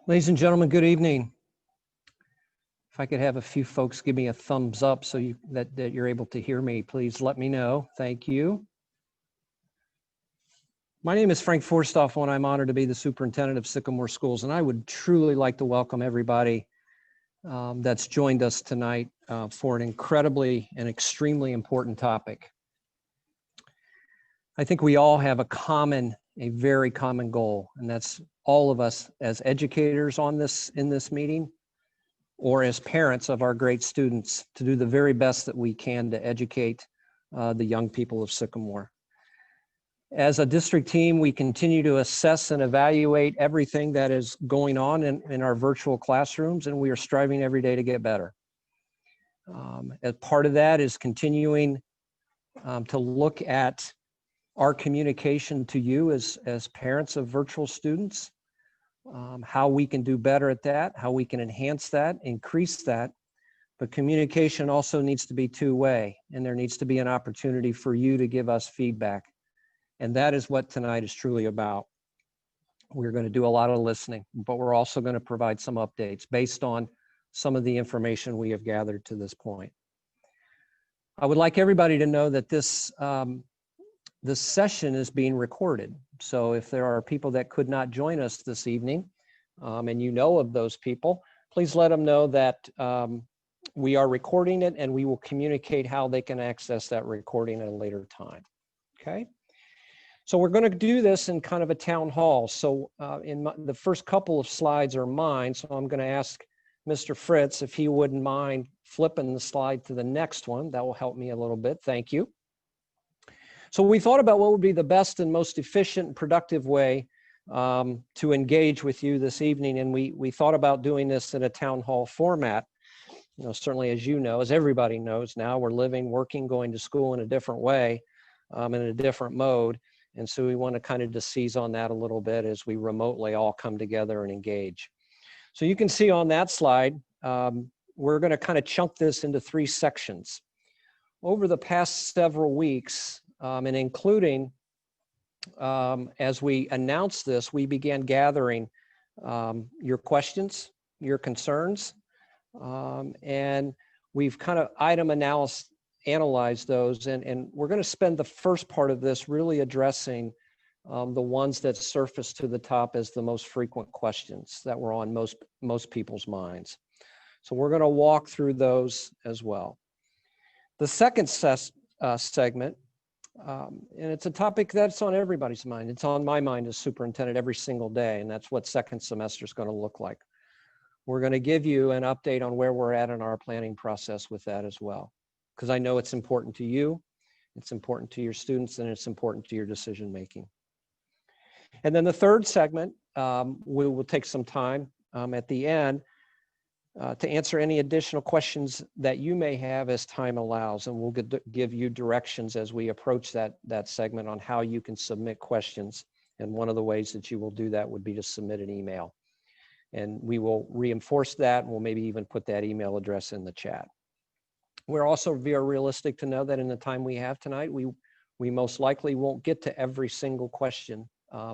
Ladies and gentlemen, good evening. If I could have a few folks give me a thumbs up so that you're able to hear me, please let me know. Thank you. My name is Frank Forstoff, and I'm honored to be the superintendent of Sycamore Schools, and I would truly like to welcome everybody that's joined us tonight for an incredibly and extremely important topic. I think we all have a very common goal, and that's all of us as educators in this meeting, or as parents of our great students, to do the very best that we can to educate the young people of Sycamore. As a district team, we continue to assess and evaluate everything that is going on in our virtual classrooms, and we are striving every day to get better. As part of that is continuing to look at our communication to you as parents of virtual students, how we can do better at that, how we can enhance that, increase that. But communication also needs to be two-way, and there needs to be an opportunity for you to give us feedback. And that is what tonight is truly about. We're going to do a lot of listening, but we're also going to provide some updates based on some of the information we have gathered to this point. I would like everybody to know that this session is being recorded. So if there are people that could not join us this evening, and you know of those people, please let them know that we are recording it, and we will communicate how they can access that recording at a later time. Okay? So we're going to do this in kind of a town hall. So the first couple of slides are mine, so I'm going to ask Mr. Fritz if he wouldn't mind flipping the slide to the next one. That will help me a little bit. Thank you. So we thought about what would be the best and most efficient and productive way to engage with you this evening, and we thought about doing this in a town hall format. You know, certainly, as you know, as everybody knows now, we're living, working, going to school in a different way, in a different mode, and so we want to kind of just seize on that a little bit as we remotely all come together and engage. So you can see on that slide, we're going to kind of chunk this into three sections. Over the past several weeks, and including as we announced this, we began gathering your questions, your concerns, and we've kind of analyzed those, and we're going to spend the first part of this really addressing the ones that surface to the top as the most frequent questions that were on most people's minds. So we're going to walk through those as well. The second segment, and it's a topic that's on everybody's mind. It's on my mind as superintendent every single day, and that's what second semester is going to look like. We're going to give you an update on where we're at in our planning process with that as well, because I know it's important to you, it's important to your students, and it's important to your decision making. And then the third segment, we will take some time at the end to answer any additional questions that you may have as time allows, and we'll give you directions as we approach that segment on how you can submit questions. And one of the ways that you will do that would be to submit an email. And we will reinforce that, and we'll maybe even put that email address in the chat. We're also very realistic to know that in the time we have tonight, we most likely won't get to every single question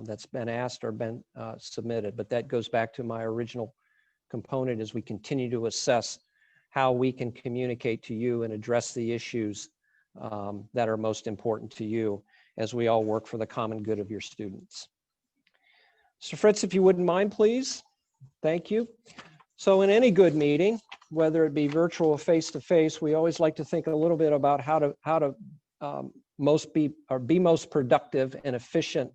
that's been asked or been submitted, but that goes back to my original component as we continue to assess how we can communicate to you and address the issues that are most important to you as we all work for the common good of your students. Mr. Fritz, if you wouldn't mind, please. Thank you. So in any good meeting, whether it be virtual or face-to-face, we always like to think a little bit about how to be most productive and efficient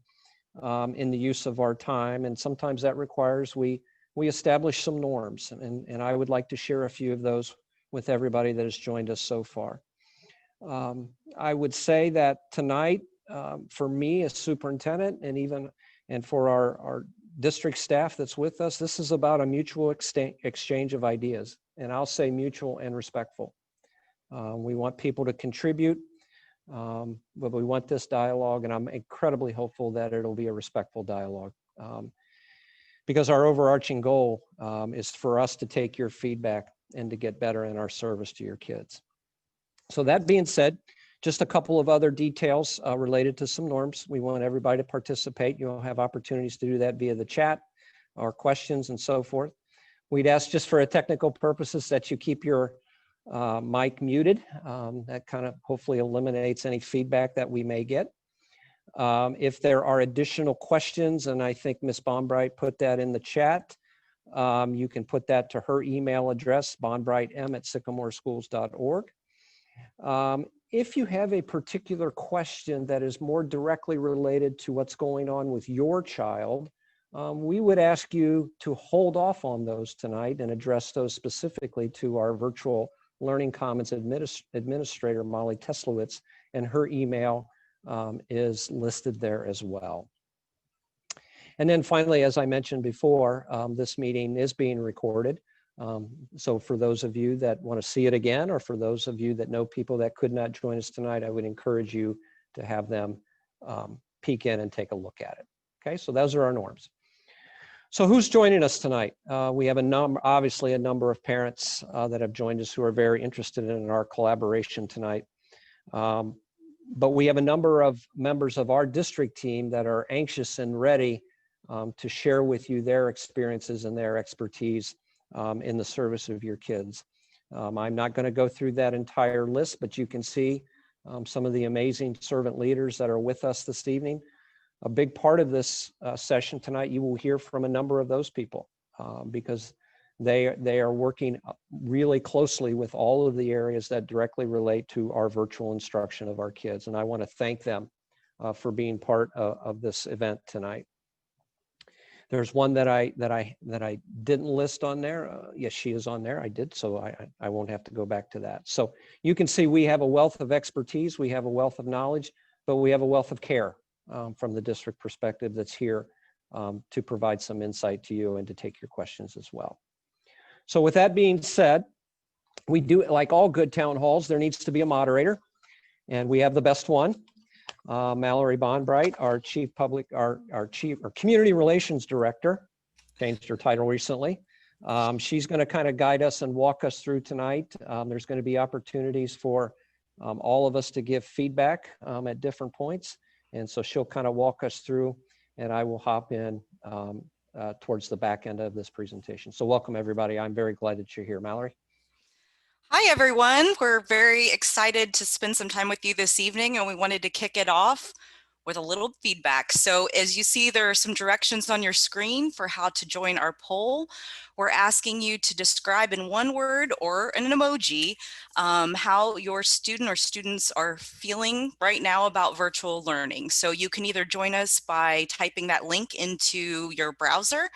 in the use of our time, and sometimes that requires we establish some norms, and I would like to share a few of those with everybody that has joined us so far. I would say that tonight, for me as superintendent, and for our district staff that's with us, this is about a mutual exchange of ideas, and I'll say mutual and respectful. We want people to contribute, but we want this dialogue, and I'm incredibly hopeful that it'll be a respectful dialogue. Because our overarching goal is for us to take your feedback and to get better in our service to your kids. So that being said, just a couple of other details related to some norms. We want everybody to participate. You'll have opportunities to do that via the chat. or questions and so forth. We'd ask just for a technical purposes that you keep your mic muted. That kind of hopefully eliminates any feedback that we may get. If there are additional questions, and I think Ms. Bonbright put that in the chat, you can put that to her email address, bonbrightm@sycamoreschools.org. If you have a particular question that is more directly related to what's going on with your child, we would ask you to hold off on those tonight and address those specifically to our virtual Learning Commons administrator, Molly Teslowitz, and her email is listed there as well. And then finally, as I mentioned before, this meeting is being recorded. So for those of you that want to see it again, or for those of you that know people that could not join us tonight, I would encourage you to have them peek in and take a look at it. Okay, so those are our norms. So who's joining us tonight? We have obviously a number of parents that have joined us who are very interested in our collaboration tonight. But we have a number of members of our district team that are anxious and ready to share with you their experiences and their expertise in the service of your kids. I'm not going to go through that entire list, but you can see some of the amazing servant leaders that are with us this evening. A big part of this session tonight, you will hear from a number of those people because they are working really closely with all of the areas that directly relate to our virtual instruction of our kids. And I want to thank them for being part of this event tonight. There's one that I didn't list on there. Yes, she is on there. I did, so I won't have to go back to that. So you can see we have a wealth of expertise, we have a wealth of knowledge, but we have a wealth of care from the district perspective that's here to provide some insight to you and to take your questions as well. So with that being said, we do, like all good town halls, there needs to be a moderator, and we have the best one. Mallory Bonbright, our community relations director, changed her title recently. She's going to kind of guide us and walk us through tonight. There's going to be opportunities for all of us to give feedback at different points. And so she'll kind of walk us through, and I will hop in towards the back end of this presentation. So welcome everybody. I'm very glad that you're here. Mallory. Hi everyone. We're very excited to spend some time with you this evening, and we wanted to kick it off with a little feedback. So as you see, there are some directions on your screen for how to join our poll. We're asking you to describe in one word or an emoji how your student or students are feeling right now about virtual learning. So you can either join us by typing that link into your browser,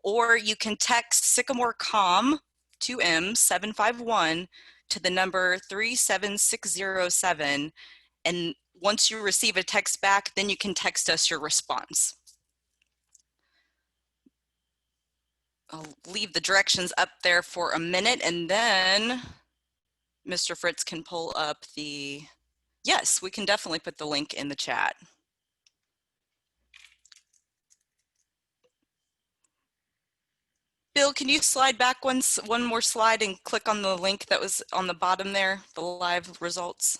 or you can text Sycamore COM 2M751 to the number 37607, and once you receive a text back, then you can text us your response. I'll leave the directions up there for a minute, and then Mr. Fritz can pull up the, yes, we can definitely put the link in the chat. Bill, can you slide back one more slide and click on the link that was on the bottom there, the live results?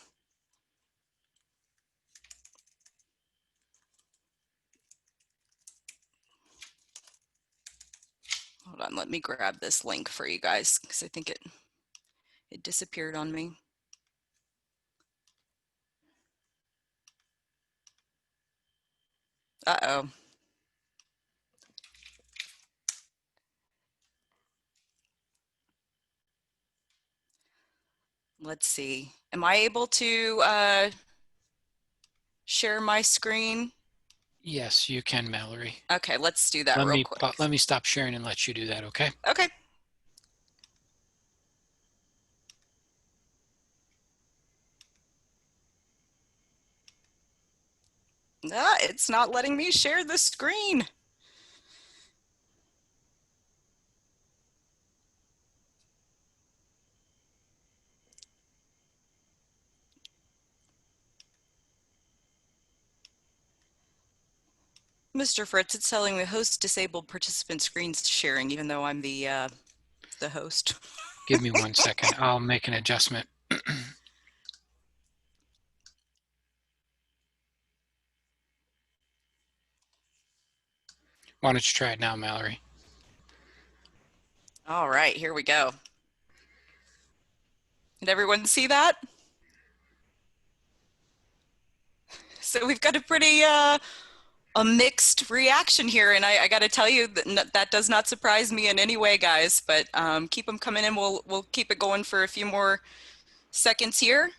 Hold on, let me grab this link for you guys because I think it disappeared on me. Uh-oh. Let's see. Am I able to share my screen? Yes, you can, Mallory. Okay, let's do that real quick. Let me stop sharing and let you do that, okay? Okay. Ah, it's not letting me share the screen. Mr. Fritz, it's telling me host disabled participant screen sharing, even though I'm the host. Give me 1 second. I'll make an adjustment. Why don't you try it now, Mallory? All right, here we go. Did everyone see that? So we've got a pretty a mixed reaction here, and I got to tell you that does not surprise me in any way, guys. But keep them coming in. We'll keep it going for a few more seconds here,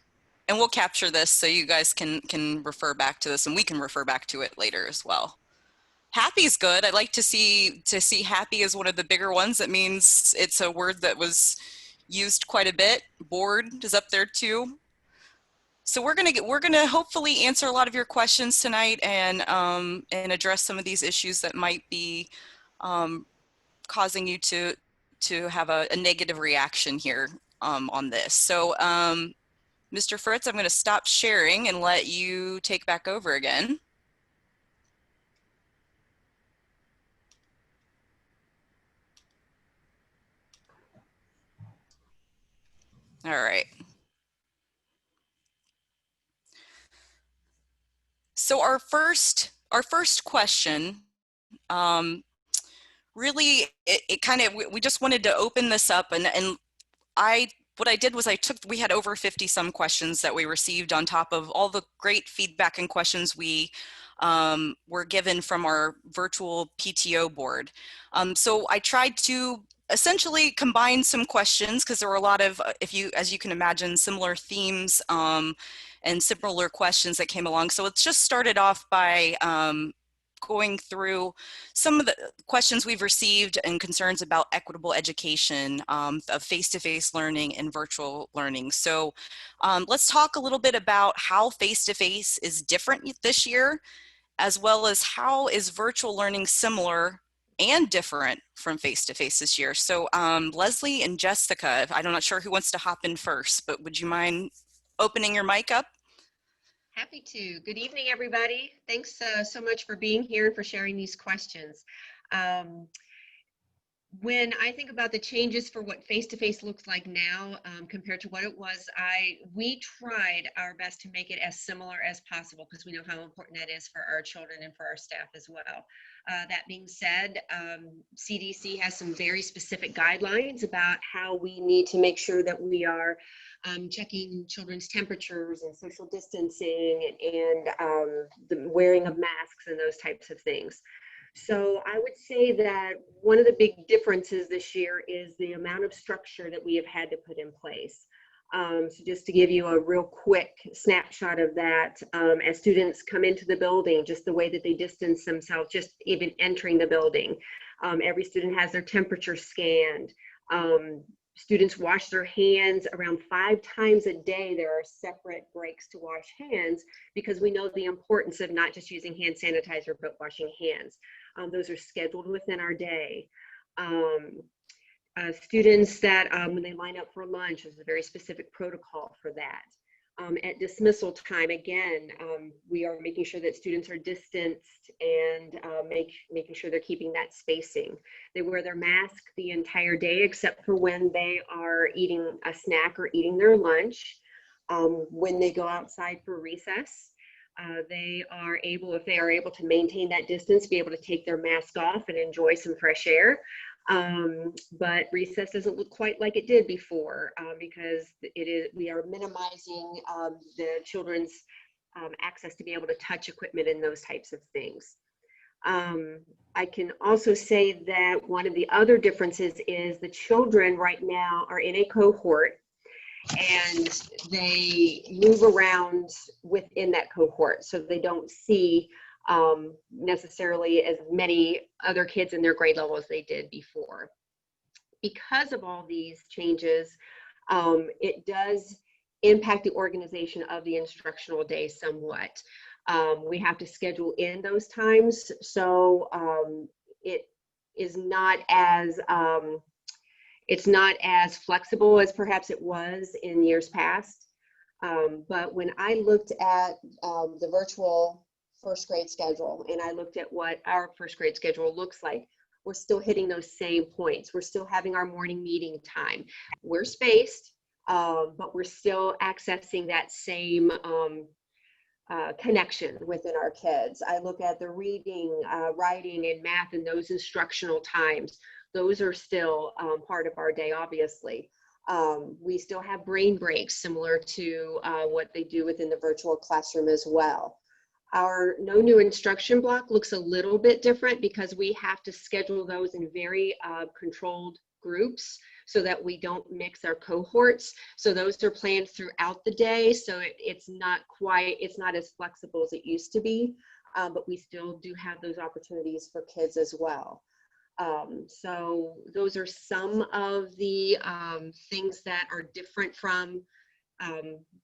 and we'll capture this so you guys can refer back to this, and we can refer back to it later as well. Happy is good. I like to see happy as one of the bigger ones. That means it's a word that was used quite a bit. Bored is up there too. So we're gonna hopefully answer a lot of your questions tonight and address some of these issues that might be causing you to have a negative reaction here on this. So Mr. Fritz, I'm going to stop sharing and let you take back over again. All right. So our first question, really, we just wanted to open this up, and what I did was we had over 50 some questions that we received on top of all the great feedback and questions we were given from our virtual PTO board. So I tried to essentially combine some questions because there were a lot of, as you can imagine, similar themes and similar questions that came along. So let's just started off by going through some of the questions we've received and concerns about equitable education of face-to-face learning and virtual learning. So let's talk a little bit about how face-to-face is different this year, as well as how is virtual learning similar and different from face-to-face this year. So Leslie and Jessica, I'm not sure who wants to hop in first, but would you mind opening your mic up? Happy to. Good evening, everybody. Thanks so much for being here and for sharing these questions. When I think about the changes for what face-to-face looks like now compared to what it was, we tried our best to make it as similar as possible because we know how important that is for our children and for our staff as well. That being said, CDC has some very specific guidelines about how we need to make sure that we are checking children's temperatures and social distancing and the wearing of masks and those types of things. So I would say that one of the big differences this year is the amount of structure that we have had to put in place. So just to give you a real quick snapshot of that, as students come into the building, just the way that they distance themselves, just even entering the building. Every student has their temperature scanned. Students wash their hands around 5 times a day. There are separate breaks to wash hands because we know the importance of not just using hand sanitizer, but washing hands. Those are scheduled within our day. Students that when they line up for lunch, there's a very specific protocol for that. At dismissal time, again, we are making sure that students are distanced and making sure they're keeping that spacing. They wear their mask the entire day except for when they are eating a snack or eating their lunch. When they go outside for recess, they are able, if they are able to maintain that distance, be able to take their mask off and enjoy some fresh air. But recess doesn't look quite like it did before because we are minimizing the children's access to be able to touch equipment and those types of things. I can also say that one of the other differences is the children right now are in a cohort and they move around within that cohort, so they don't see necessarily as many other kids in their grade level as they did before. Because of all these changes, it does impact the organization of the instructional day somewhat. We have to schedule in those times, so it is not as it's not as flexible as perhaps it was in years past. But when I looked at the virtual first grade schedule and I looked at what our first grade schedule looks like, we're still hitting those same points. We're still having our morning meeting time. We're spaced, but we're still accessing that same connection within our kids. I look at the reading, writing, and math and those instructional times. those are still part of our day, obviously. We still have brain breaks similar to what they do within the virtual classroom as well. Our no new instruction block looks a little bit different because we have to schedule those in very controlled groups so that we don't mix our cohorts. So those are planned throughout the day. So it's not as flexible as it used to be, but we still do have those opportunities for kids as well. So those are some of the things that are different from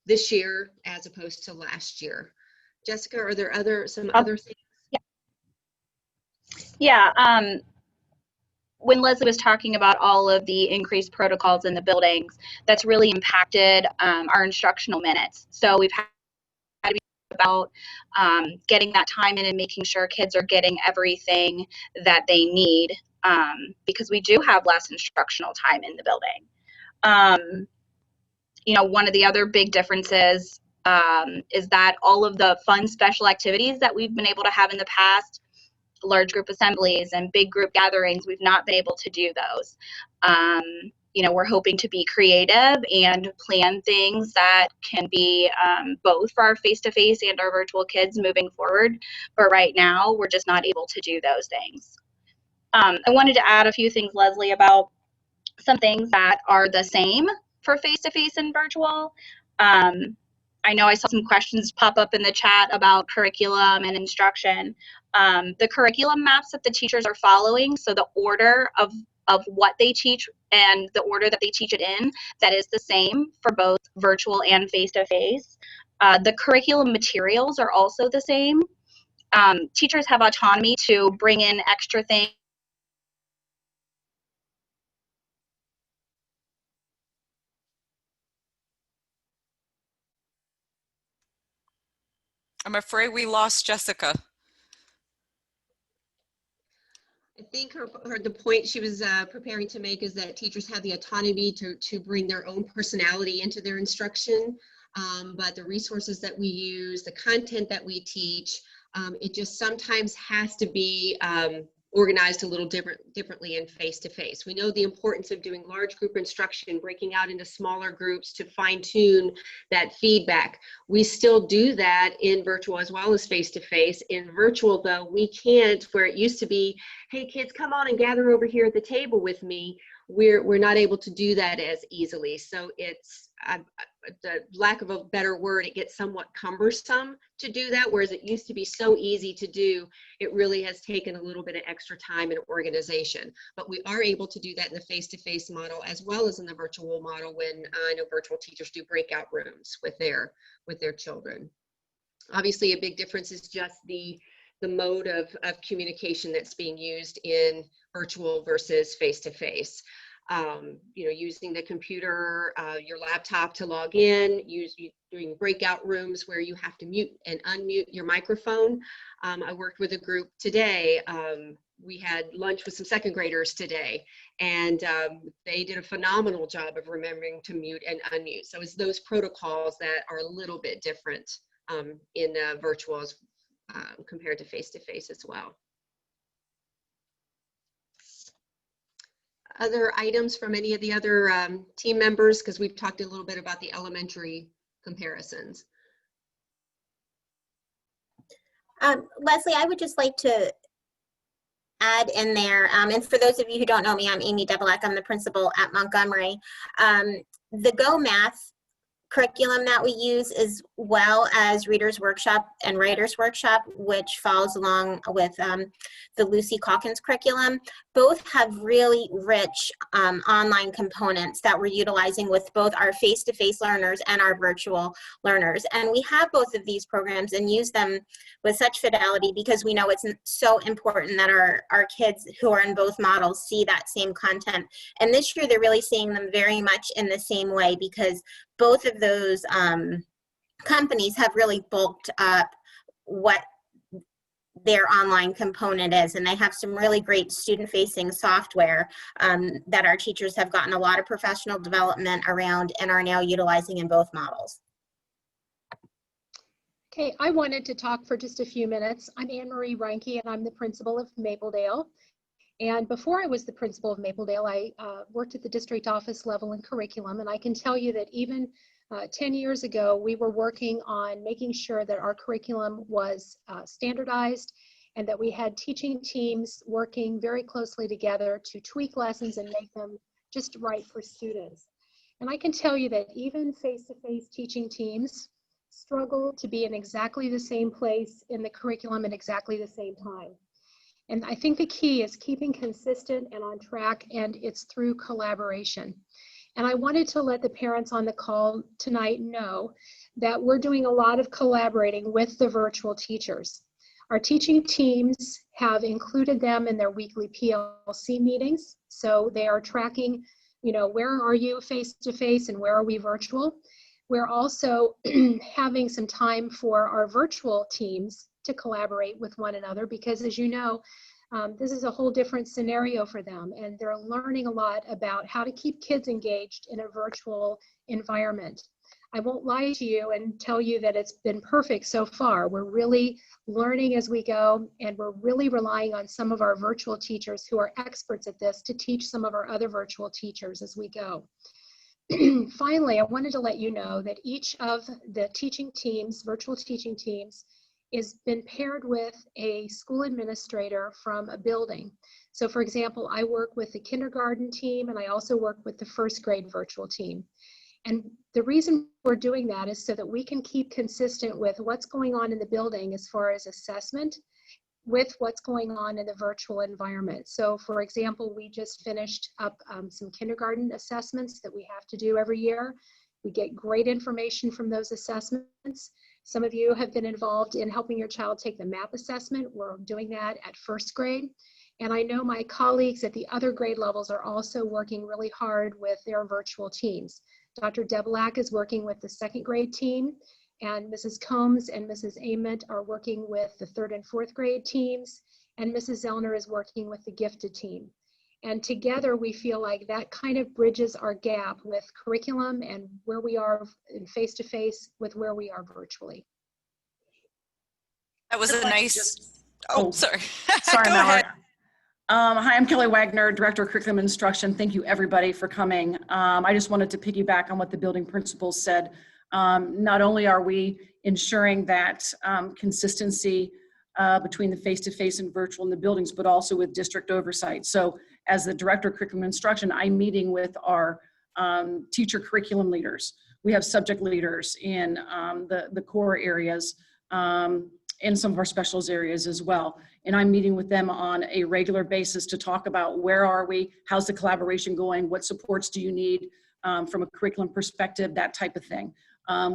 this year as opposed to last year. Jessica, are there some other things? Yeah. When Leslie was talking about all of the increased protocols in the buildings, that's really impacted our instructional minutes. So we've had to be about getting that time in and making sure kids are getting everything that they need, because we do have less instructional time in the building. You know, one of the other big differences is that all of the fun special activities that we've been able to have in the past, large group assemblies and big group gatherings, we've not been able to do those. You know, we're hoping to be creative and plan things that can be both for our face-to-face and our virtual kids moving forward. But right now, we're just not able to do those things. I wanted to add a few things, Leslie, about some things that are the same for face-to-face and virtual. I know I saw some questions pop up in the chat about curriculum and instruction. The curriculum maps that the teachers are following, so the order of what they teach and the order that they teach it in, that is the same for both virtual and face-to-face. The curriculum materials are also the same. Teachers have autonomy to bring in extra things. I'm afraid we lost Jessica. I think the point she was preparing to make is that teachers have the autonomy to bring their own personality into their instruction, but the resources that we use, the content that we teach, it just sometimes has to be organized a little differently in face-to-face. We know the importance of doing large group instruction, breaking out into smaller groups to fine-tune that feedback. We still do that in virtual as well as face-to-face. In virtual, though, we can't, where it used to be, hey kids, come on and gather over here at the table with me. We're not able to do that as easily. So it's, the lack of a better word, it gets somewhat cumbersome to do that, whereas it used to be so easy to do. It really has taken a little bit of extra time and organization, but we are able to do that in the face-to-face model as well as in the virtual model when I know virtual teachers do breakout rooms with their children. Obviously, a big difference is just the mode of communication that's being used in virtual versus face-to-face. You know, using the computer, your laptop to log in, doing breakout rooms where you have to mute and unmute your microphone. I worked with a group today. We had lunch with some second graders today, and they did a phenomenal job of remembering to mute and unmute. So it's those protocols that are a little bit different in virtual compared to face-to-face as well. Other items from any of the other team members, because we've talked a little bit about the elementary comparisons. Leslie, I would just like to add in there, and for those of you who don't know me, I'm Amy Devilack. I'm the principal at Montgomery. The Go Math curriculum that we use, as well as Reader's Workshop and Writer's Workshop, which follows along with the Lucy Calkins curriculum, both have really rich online components that we're utilizing with both our face-to-face learners and our virtual learners. And we have both of these programs and use them with such fidelity because we know it's so important that our kids who are in both models see that same content. And this year they're really seeing them very much in the same way because both of those companies have really bulked up what their online component is, and they have some really great student-facing software that our teachers have gotten a lot of professional development around and are now utilizing in both models. Okay, I wanted to talk for just a few minutes. I'm Anne Marie Reinke, and I'm the principal of Mapledale. And before I was the principal of Mapledale, I worked at the district office level in curriculum. And I can tell you that even 10 years ago, we were working on making sure that our curriculum was standardized and that we had teaching teams working very closely together to tweak lessons and make them just right for students. And I can tell you that even face-to-face teaching teams struggle to be in exactly the same place in the curriculum at exactly the same time. And I think the key is keeping consistent and on track, and it's through collaboration. And I wanted to let the parents on the call tonight know that we're doing a lot of collaborating with the virtual teachers. Our teaching teams have included them in their weekly PLC meetings. So they are tracking, you know, where are you face to face and where are we virtual? We're also having some time for our virtual teams to collaborate with one another because, as you know, this is a whole different scenario for them, and they're learning a lot about how to keep kids engaged in a virtual environment. I won't lie to you and tell you that it's been perfect so far. We're really learning as we go, and we're really relying on some of our virtual teachers who are experts at this to teach some of our other virtual teachers as we go. Finally, I wanted to let you know that each of the teaching teams, virtual teaching teams, is been paired with a school administrator from a building. So for example, I work with the kindergarten team and I also work with the first grade virtual team. And the reason we're doing that is so that we can keep consistent with what's going on in the building as far as assessment with what's going on in the virtual environment. So for example, we just finished up some kindergarten assessments that we have to do every year. We get great information from those assessments. Some of you have been involved in helping your child take the MAP assessment. We're doing that at first grade. And I know my colleagues at the other grade levels are also working really hard with their virtual teams. Dr. Debelak is working with the second grade team, and Mrs. Combs and Mrs. Ament are working with the third and fourth grade teams, and Mrs. Zellner is working with the gifted team. And together we feel like that kind of bridges our gap with curriculum and where we are in face-to-face with where we are virtually. That was a nice, sorry. Sorry, Go Mallory. ahead. Hi, I'm Kelly Wagner, Director of Curriculum and Instruction. Thank you everybody for coming. I just wanted to piggyback on what the building principals said. Not only are we ensuring that consistency between the face-to-face and virtual in the buildings, but also with district oversight. So as the Director of Curriculum and Instruction, I'm meeting with our teacher curriculum leaders. We have subject leaders in the core areas and some of our specials areas as well. And I'm meeting with them on a regular basis to talk about where are we, how's the collaboration going, what supports do you need from a curriculum perspective, that type of thing.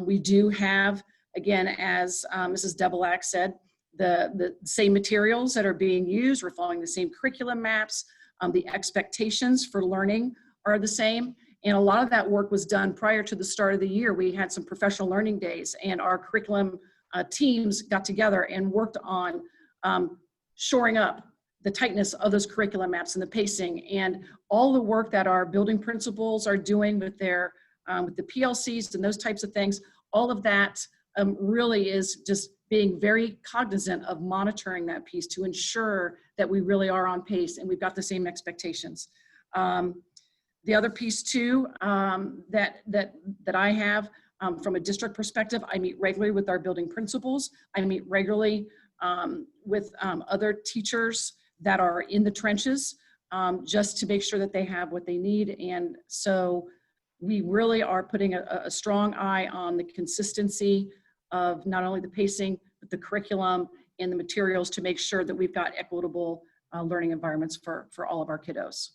We do have, again, as Mrs. Debelak said, the same materials that are being used. We're following the same curriculum maps. The expectations for learning are the same. And a lot of that work was done prior to the start of the year. We had some professional learning days and our curriculum teams got together and worked on shoring up the tightness of those curriculum maps and the pacing and all the work that our building principals are doing with their with the PLCs and those types of things. All of that really is just being very cognizant of monitoring that piece to ensure that we really are on pace and we've got the same expectations. The other piece too that I have from a district perspective, I meet regularly with our building principals. I meet regularly with other teachers that are in the trenches just to make sure that they have what they need. And so we really are putting a strong eye on the consistency of not only the pacing, but the curriculum and the materials to make sure that we've got equitable learning environments for all of our kiddos.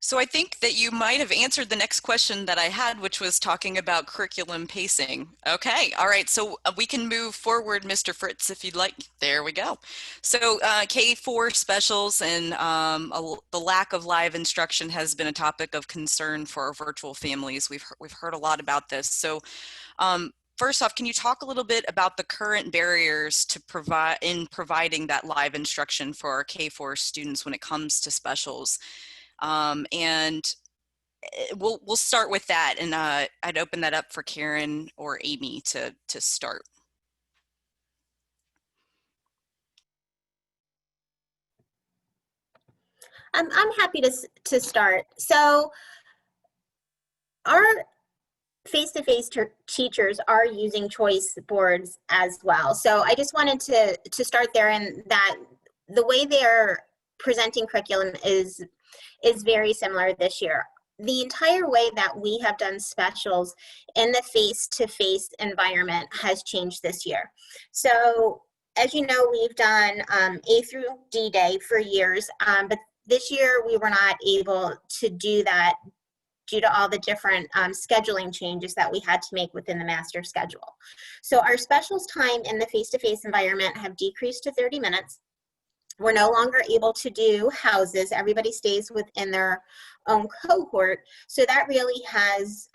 So I think that you might have answered the next question that I had, which was talking about curriculum pacing. Okay, all right, so we can move forward, Mr. Fritz, if you'd like. There we go. So K-4 specials and the lack of live instruction has been a topic of concern for our virtual families. We've heard a lot about this. So first off, can you talk a little bit about the current barriers to providing that live instruction for our K-4 students when it comes to specials? And we'll start with that, and I'd open that up for Karen or Amy to start. I'm happy to start. So our face-to-face teachers are using choice boards as well. So I just wanted to start there, and that the way they're presenting curriculum is very similar this year. The entire way that we have done specials in the face-to-face environment has changed this year. So as you know, we've done A through D Day for years, but this year we were not able to do that due to all the different scheduling changes that we had to make within the master schedule. So our specials time in the face-to-face environment have decreased to 30 minutes. We're no longer able to do houses. Everybody stays within their own cohort. So that really has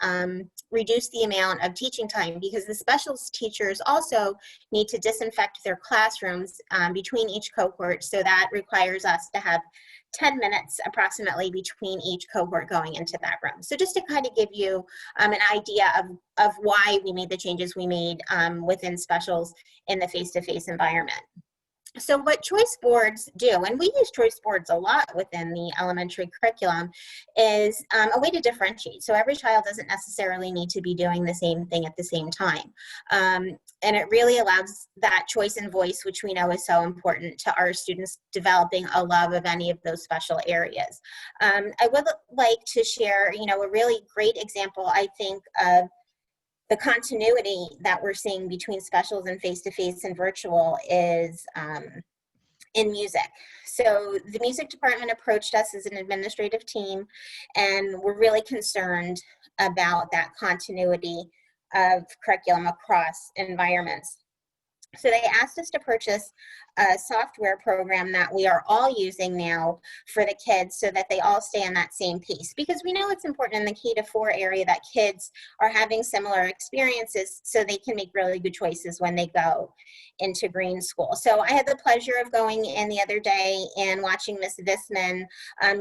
reduced the amount of teaching time, because the specials teachers also need to disinfect their classrooms between each cohort. So that requires us to have 10 minutes approximately between each cohort going into that room. So just to kind of give you an idea of why we made the changes we made within specials in the face-to-face environment. So what choice boards do, and we use choice boards a lot within the elementary curriculum, is a way to differentiate. So every child doesn't necessarily need to be doing the same thing at the same time. And it really allows that choice and voice, which we know is so important to our students developing a love of any of those special areas. I would like to share, a really great example, I think, of the continuity that we're seeing between specials and face-to-face and virtual is in music. So the music department approached us as an administrative team, and we're really concerned about that continuity of curriculum across environments. So they asked us to purchase a software program that we are all using now for the kids, so that they all stay on that same pace. Because we know it's important in the K-4 area that kids are having similar experiences, so they can make really good choices when they go into green school. So I had the pleasure of going in the other day and watching Miss Visman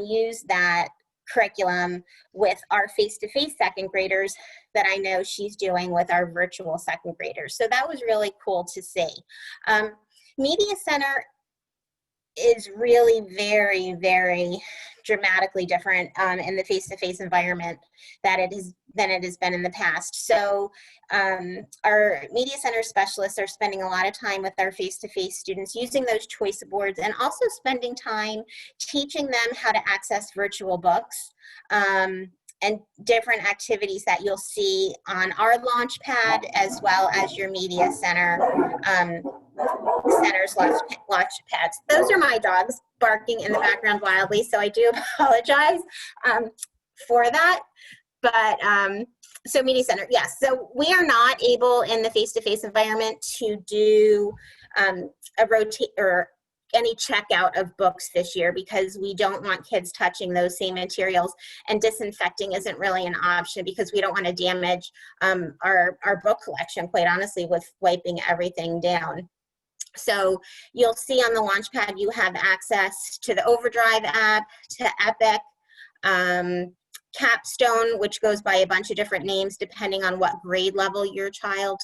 use that curriculum with our face-to-face second graders that I know she's doing with our virtual second graders. So that was really cool to see. Media Center is really very, very dramatically different in the face-to-face environment than it has been in the past. So our Media Center specialists are spending a lot of time with our face-to-face students using those choice boards, and also spending time teaching them how to access virtual books and different activities that you'll see on our launch pad, as well as your Media Center center's launch pads. Those are my dogs barking in the background wildly, so I do apologize for that. But so Media Center, yes. So we are not able in the face-to-face environment to do a rotate or any checkout of books this year, because we don't want kids touching those same materials, and disinfecting isn't really an option, because we don't want to damage our book collection, quite honestly, with wiping everything down. So you'll see on the Launchpad you have access to the Overdrive app, to Epic, Capstone, which goes by a bunch of different names depending on what grade level your child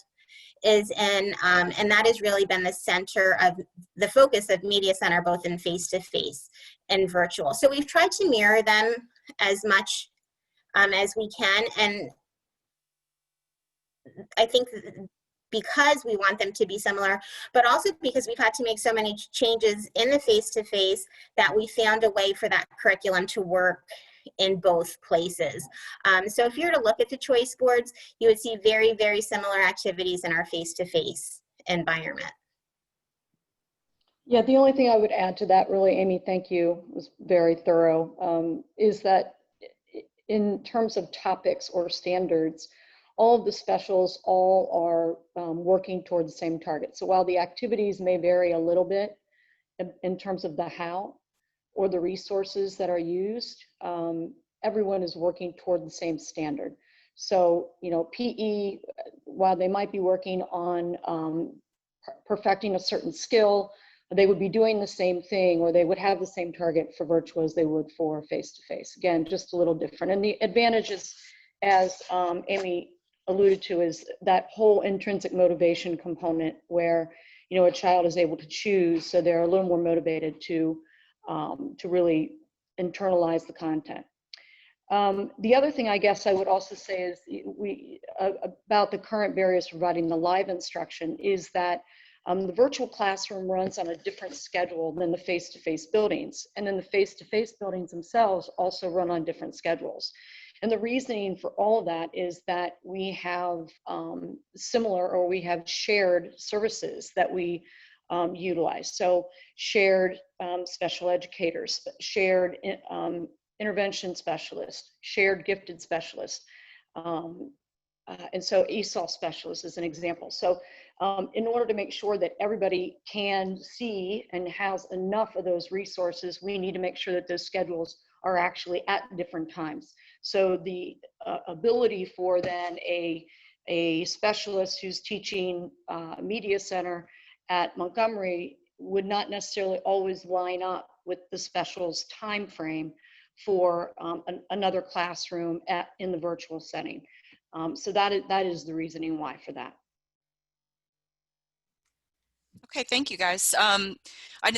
is in, and that has really been the center of the focus of Media Center, both in face-to-face and virtual. So we've tried to mirror them as much as we can, and I think because we want them to be similar, but also because we've had to make so many changes in the face-to-face that we found a way for that curriculum to work in both places. So if you were to look at the choice boards, you would see very, very similar activities in our face-to-face environment. Yeah, the only thing I would add to that, really, Amy, thank you, it was very thorough, is that in terms of topics or standards, all of the specials all are working toward the same target. So while the activities may vary a little bit in terms of the how or the resources that are used, everyone is working toward the same standard. So, PE, while they might be working on perfecting a certain skill, they would be doing the same thing, or they would have the same target for virtual as they would for face-to-face. Again, just a little different. And the advantages, as Amy alluded to, is that whole intrinsic motivation component where, a child is able to choose, so they're a little more motivated to really internalize the content. The other thing I guess I would also say is about the current barriers providing the live instruction is that the virtual classroom runs on a different schedule than the face-to-face buildings. And then the face-to-face buildings themselves also run on different schedules. And the reasoning for all of that is that we have similar, or we have shared services that we utilize. So shared special educators, shared intervention specialists, shared gifted specialists, and so ESOL specialists is an example. So in order to make sure that everybody can see and has enough of those resources, we need to make sure that those schedules are actually at different times. So the ability for then a specialist who's teaching media center at Montgomery would not necessarily always line up with the special's time frame for another classroom in the virtual setting. So that is the reasoning why for that. Okay, thank you guys.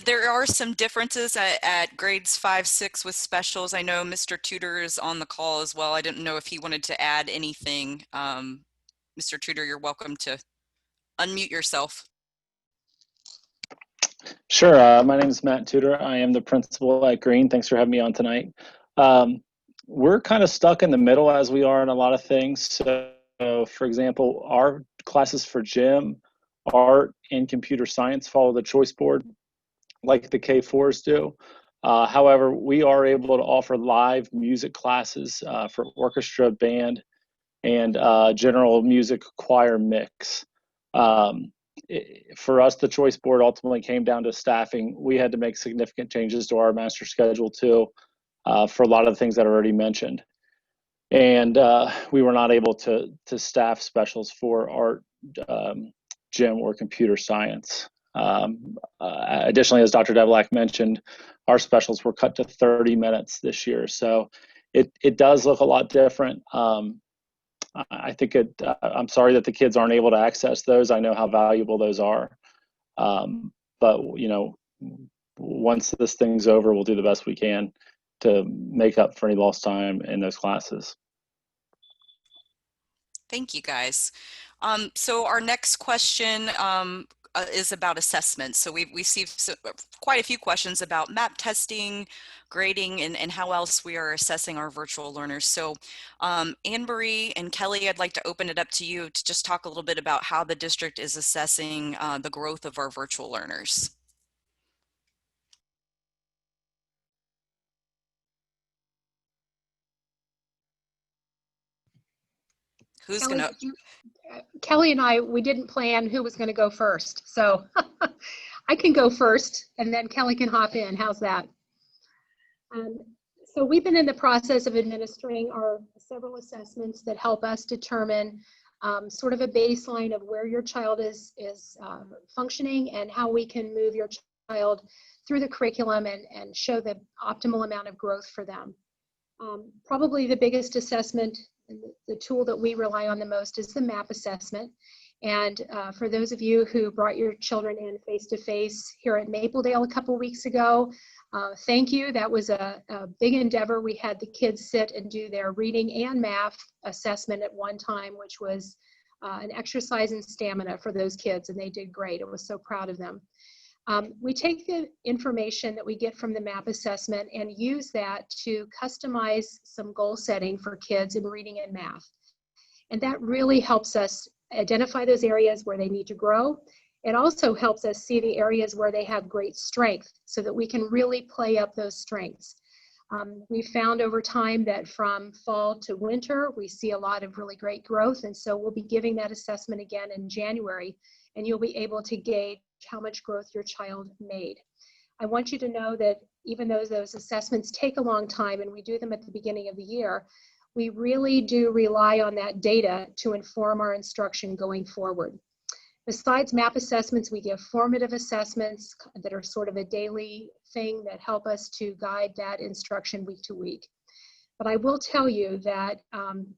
There are some differences at grades 5, 6 with specials. I know Mr. Tudor is on the call as well. I didn't know if he wanted to add anything. Mr. Tudor, you're welcome to unmute yourself. Sure. My name is Matt Tudor. I am the principal at Green. Thanks for having me on tonight. We're kind of stuck in the middle as we are in a lot of things. So, for example, our classes for gym, art, and computer science follow the choice board like the K-4s do. However, we are able to offer live music classes for orchestra, band, and general music choir mix. For us, the choice board ultimately came down to staffing. We had to make significant changes to our master schedule too, for a lot of the things that are already mentioned. And we were not able to staff specials for art, gym, or computer science. Additionally, as Dr. Devlak mentioned, our specials were cut to 30 minutes this year. So it does look a lot different. I think I'm sorry that the kids aren't able to access those. I know how valuable those are. But, you know, once this thing's over, we'll do the best we can to make up for any lost time in those classes. Thank you, guys. So our next question is about assessment. So we've received quite a few questions about map testing, grading, and how else we are assessing our virtual learners. So Anne-Marie and Kelly, I'd like to open it up to you to just talk a little bit about how the district is assessing the growth of our virtual learners. Who's Kelly, gonna? Kelly and I, we didn't plan who was going to go first. So I can go first and then Kelly can hop in. How's that? So we've been in the process of administering our several assessments that help us determine sort of a baseline of where your child is functioning and how we can move your child through the curriculum and show the optimal amount of growth for them. Probably the biggest assessment, the tool that we rely on the most, is the MAP assessment. And for those of you who brought your children in face-to-face here at Mapledale a couple weeks ago, thank you. That was a big endeavor. We had the kids sit and do their reading and math assessment at one time, which was an exercise in stamina for those kids, and they did great. I was so proud of them. We take the information that we get from the MAP assessment and use that to customize some goal setting for kids in reading and math. And that really helps us identify those areas where they need to grow. It also helps us see the areas where they have great strength so that we can really play up those strengths. We found over time that from fall to winter, we see a lot of really great growth. And so we'll be giving that assessment again in January, and you'll be able to gauge how much growth your child made. I want you to know that even though those assessments take a long time and we do them at the beginning of the year, we really do rely on that data to inform our instruction going forward. Besides MAP assessments, we give formative assessments that are sort of a daily thing that help us to guide that instruction week to week. But I will tell you that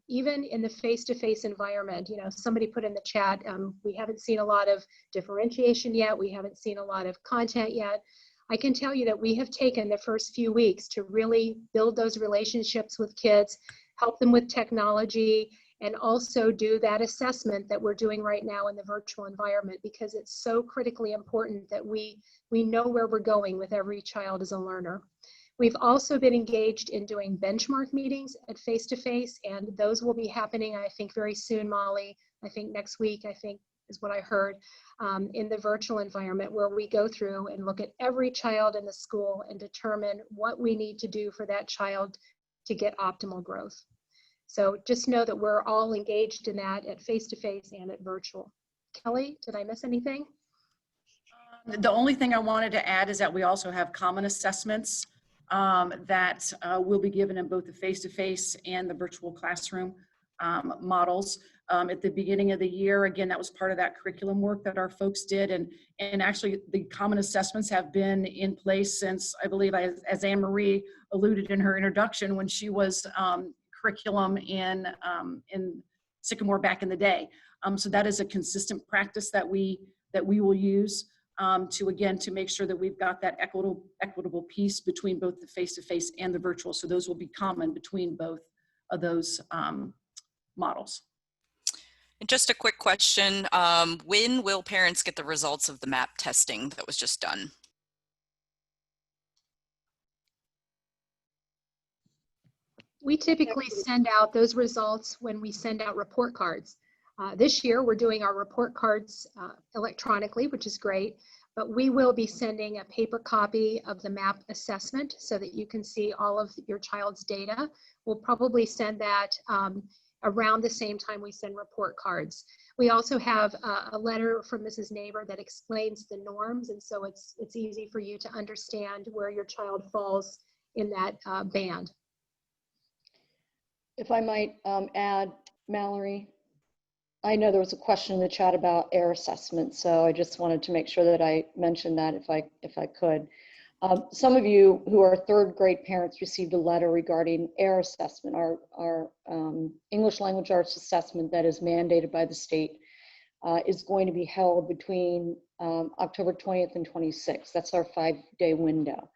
even in the face-to-face environment, you know, somebody put in the chat, we haven't seen a lot of differentiation yet. We haven't seen a lot of content yet. I can tell you that we have taken the first few weeks to really build those relationships with kids, help them with technology, and also do that assessment that we're doing right now in the virtual environment, because it's so critically important that we know where we're going with every child as a learner. We've also been engaged in doing benchmark meetings at face-to-face, and those will be happening, I think, very soon, Molly. I think next week, I think is what I heard, in the virtual environment, where we go through and look at every child in the school and determine what we need to do for that child to get optimal growth. So just know that we're all engaged in that at face-to-face and at virtual. Kelly, did I miss anything? The only thing I wanted to add is that we also have common assessments that will be given in both the face-to-face and the virtual classroom models. At the beginning of the year, again, that was part of that curriculum work that our folks did. And actually the common assessments have been in place since, I believe, as Anne Marie alluded in her introduction, when she was curriculum in Sycamore back in the day. So that is a consistent practice that we will use to make sure that we've got that equitable piece between both the face-to-face and the virtual. So those will be common between both of those models. And just a quick question, when will parents get the results of the MAP testing that was just done? We typically send out those results when we send out report cards. This year, we're doing our report cards electronically, which is great, but we will be sending a paper copy of the MAP assessment so that you can see all of your child's data. We'll probably send that around the same time we send report cards. We also have a letter from Mrs. Neighbor that explains the norms, and so it's easy for you to understand where your child falls in that band. If I might add, Mallory, I know there was a question in the chat about AIR assessment, so I just wanted to make sure that I mentioned that if I could. Some of you who are third grade parents received a letter regarding AIR assessment, our English language arts assessment that is mandated by the state, is going to be held between October 20th and 26th. That's our 5-day window.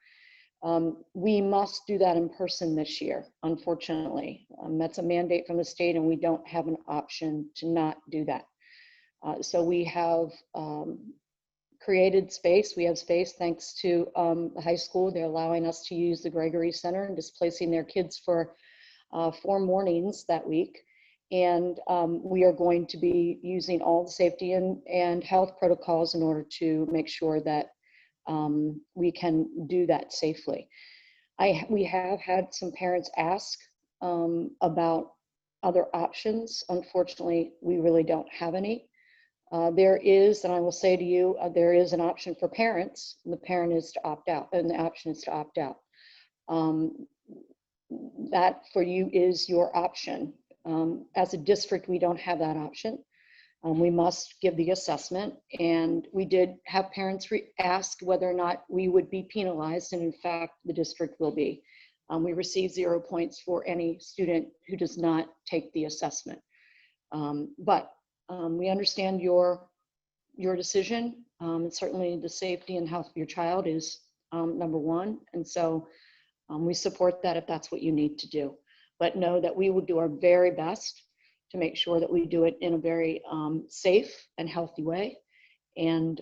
We must do that in person this year, unfortunately. That's a mandate from the state, and we don't have an option to not do that. So we have created space. We have space thanks to the high school. They're allowing us to use the Gregory Center and displacing their kids for 4 mornings that week. And we are going to be using all the safety and health protocols in order to make sure that we can do that safely. We have had some parents ask about other options. Unfortunately, we really don't have any. There is, and I will say to you, there is an option for parents. The parent is to opt out, and the option is to opt out. That for you is your option. As a district, we don't have that option. We must give the assessment, and we did have parents ask whether or not we would be penalized, and in fact, the district will be. We receive 0 points for any student who does not take the assessment. But we understand your decision. And certainly the safety and health of your child is number one, and so we support that if that's what you need to do. But know that we will do our very best to make sure that we do it in a very safe and healthy way, and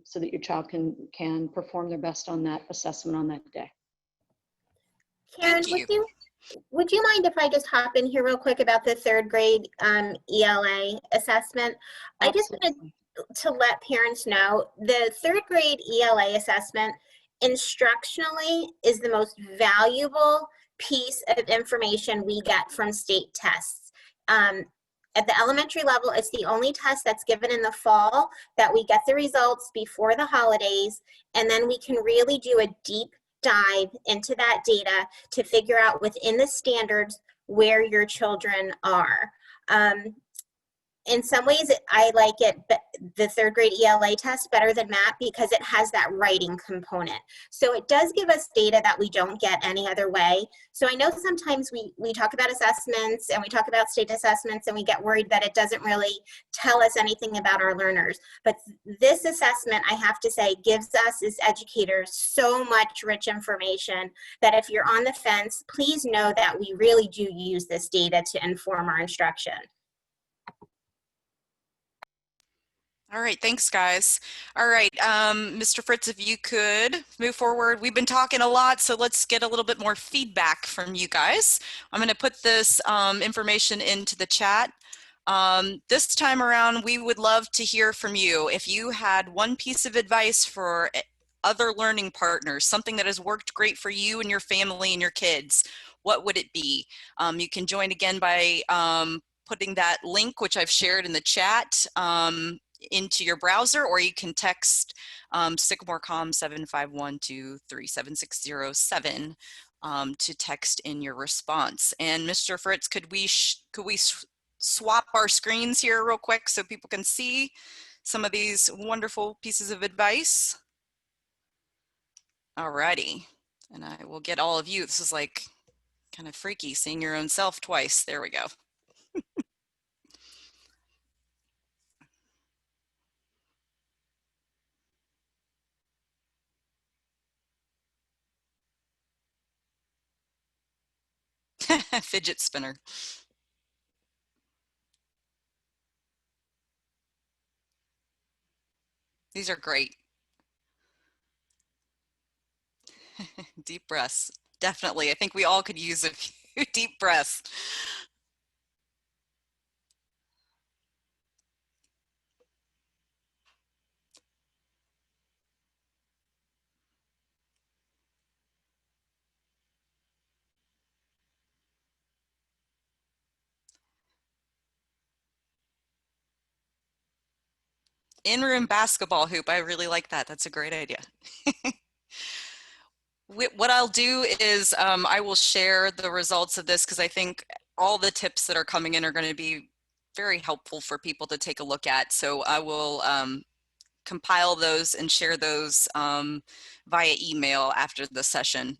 so that your child can perform their best on that assessment on that day. Karen, would you mind if I just hop in here real quick about the 3rd grade ELA assessment? Absolutely. I just wanted to let parents know the 3rd grade ELA assessment instructionally is the most valuable piece of information we get from state tests. At the elementary level, it's the only test that's given in the fall that we get the results before the holidays, and then we can really do a deep dive into that data to figure out within the standards where your children are. in some ways, I like it, the third grade ELA test better than math because it has that writing component. So it does give us data that we don't get any other way. So I know sometimes we talk about assessments and we talk about state assessments and we get worried that it doesn't really tell us anything about our learners. But this assessment, I have to say, gives us as educators so much rich information that if you're on the fence, please know that we really do use this data to inform our instruction. All right, thanks guys. All right, Mr. Fritz, if you could move forward. We've been talking a lot, so let's get a little bit more feedback from you guys. I'm gonna put this information into the chat. This time around, we would love to hear from you. If you had one piece of advice for other learning partners, something that has worked great for you and your family and your kids, what would it be? You can join again by putting that link, which I've shared in the chat, into your browser, or you can text SycamoreCom 751-237-607 to text in your response. And Mr. Fritz, could we swap our screens here real quick so people can see some of these wonderful pieces of advice? Alrighty, and I will get all of you. This is like kind of freaky, seeing your own self twice. There we go. Fidget spinner. These are great. Deep breaths. Definitely. I think we all could use a few deep breaths. In-room basketball hoop. I really like that. That's a great idea. What I'll do is I will share the results of this because I think all the tips that are coming in are going to be very helpful for people to take a look at. So I will compile those and share those via email after the session.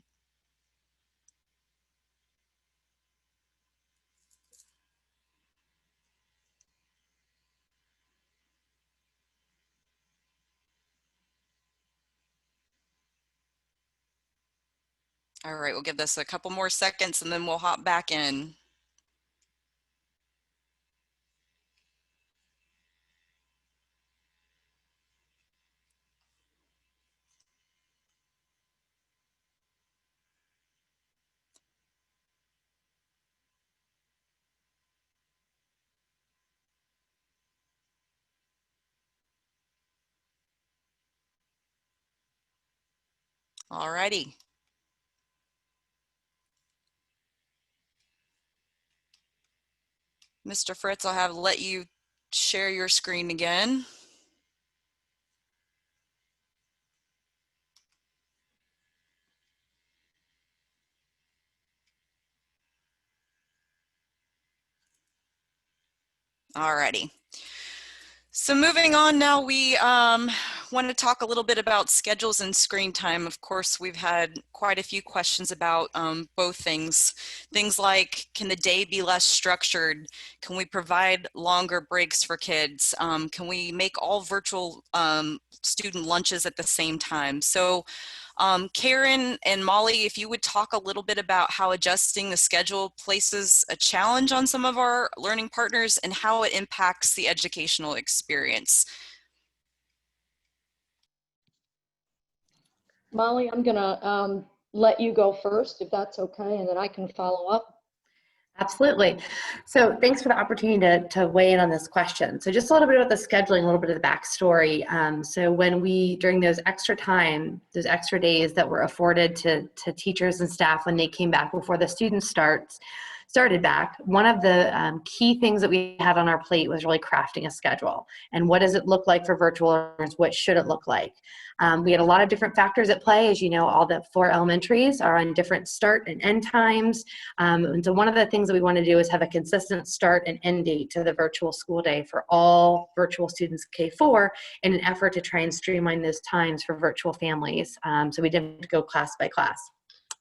All right, we'll give this a couple more seconds and then we'll hop back in. All righty. Mr. Fritz, I'll have let you share your screen again. All righty. So moving on now, we want to talk a little bit about schedules and screen time. Of course, we've had quite a few questions about both things. Things like, can the day be less structured? Can we provide longer breaks for kids? Can we make all virtual student lunches at the same time? So Karen and Molly, if you would talk a little bit about how adjusting the schedule places a challenge on some of our learning partners and how it impacts the educational experience. Molly, I'm gonna let you go first, if that's okay, and then I can follow up. Absolutely. So thanks for the opportunity to weigh in on this question. So just a little bit about the scheduling, a little bit of the backstory. So when during those extra time, those extra days that were afforded to teachers and staff when they came back before the student starts, started back, one of the key things that we had on our plate was really crafting a schedule. And what does it look like for virtual learners? What should it look like? We had a lot of different factors at play. As you know, all the 4 elementaries are on different start and end times. And so one of the things that we want to do is have a consistent start and end date to the virtual school day for all virtual students K-4 in an effort to try and streamline those times for virtual families. So we didn't go class by class.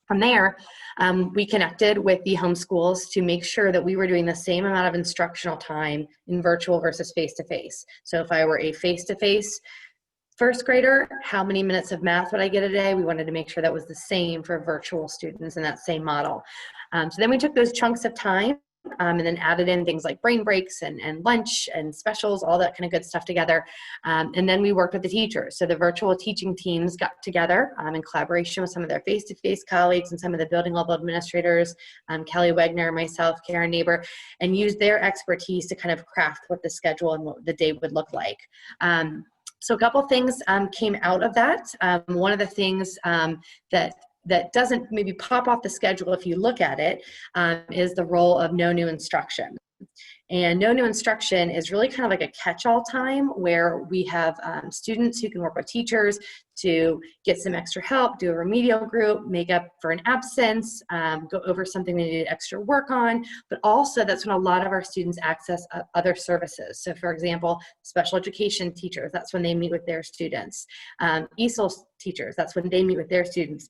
From there, we connected with the homeschools to make sure that we were doing the same amount of instructional time in virtual versus face-to-face. So if I were a face-to-face first grader, how many minutes of math would I get a day? We wanted to make sure that was the same for virtual students in that same model. So then we took those chunks of time and then added in things like brain breaks and lunch and specials, all that kind of good stuff together. And then we worked with the teachers. So the virtual teaching teams got together in collaboration with some of their face-to-face colleagues and some of the building level administrators, Kelly Wagner, myself, Karen Neighbor, and used their expertise to kind of craft what the schedule and what the day would look like. So a couple things came out of that. One of the things that doesn't maybe pop off the schedule if you look at it is the role of no new instruction. And no new instruction is really kind of like a catch-all time where we have students who can work with teachers to get some extra help, do a remedial group, make up for an absence, go over something they needed extra work on, but also that's when a lot of our students access other services. So for example, special education teachers, that's when they meet with their students. ESOL teachers, that's when they meet with their students.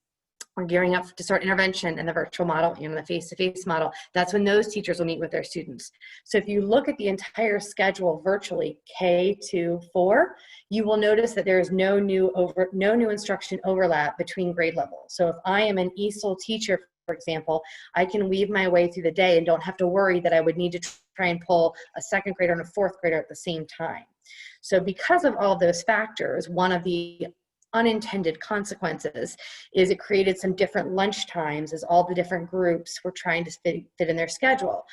We're gearing up to start intervention in the virtual model and the face-to-face model. That's when those teachers will meet with their students. So if you look at the entire schedule virtually, K-4, you will notice that there is no new instruction overlap between grade levels. So if I am an ESOL teacher, for example, I can weave my way through the day and don't have to worry that I would need to try and pull a second grader and a fourth grader at the same time. So because of all those factors, one of the unintended consequences is it created some different lunch times as all the different groups were trying to fit in their schedule.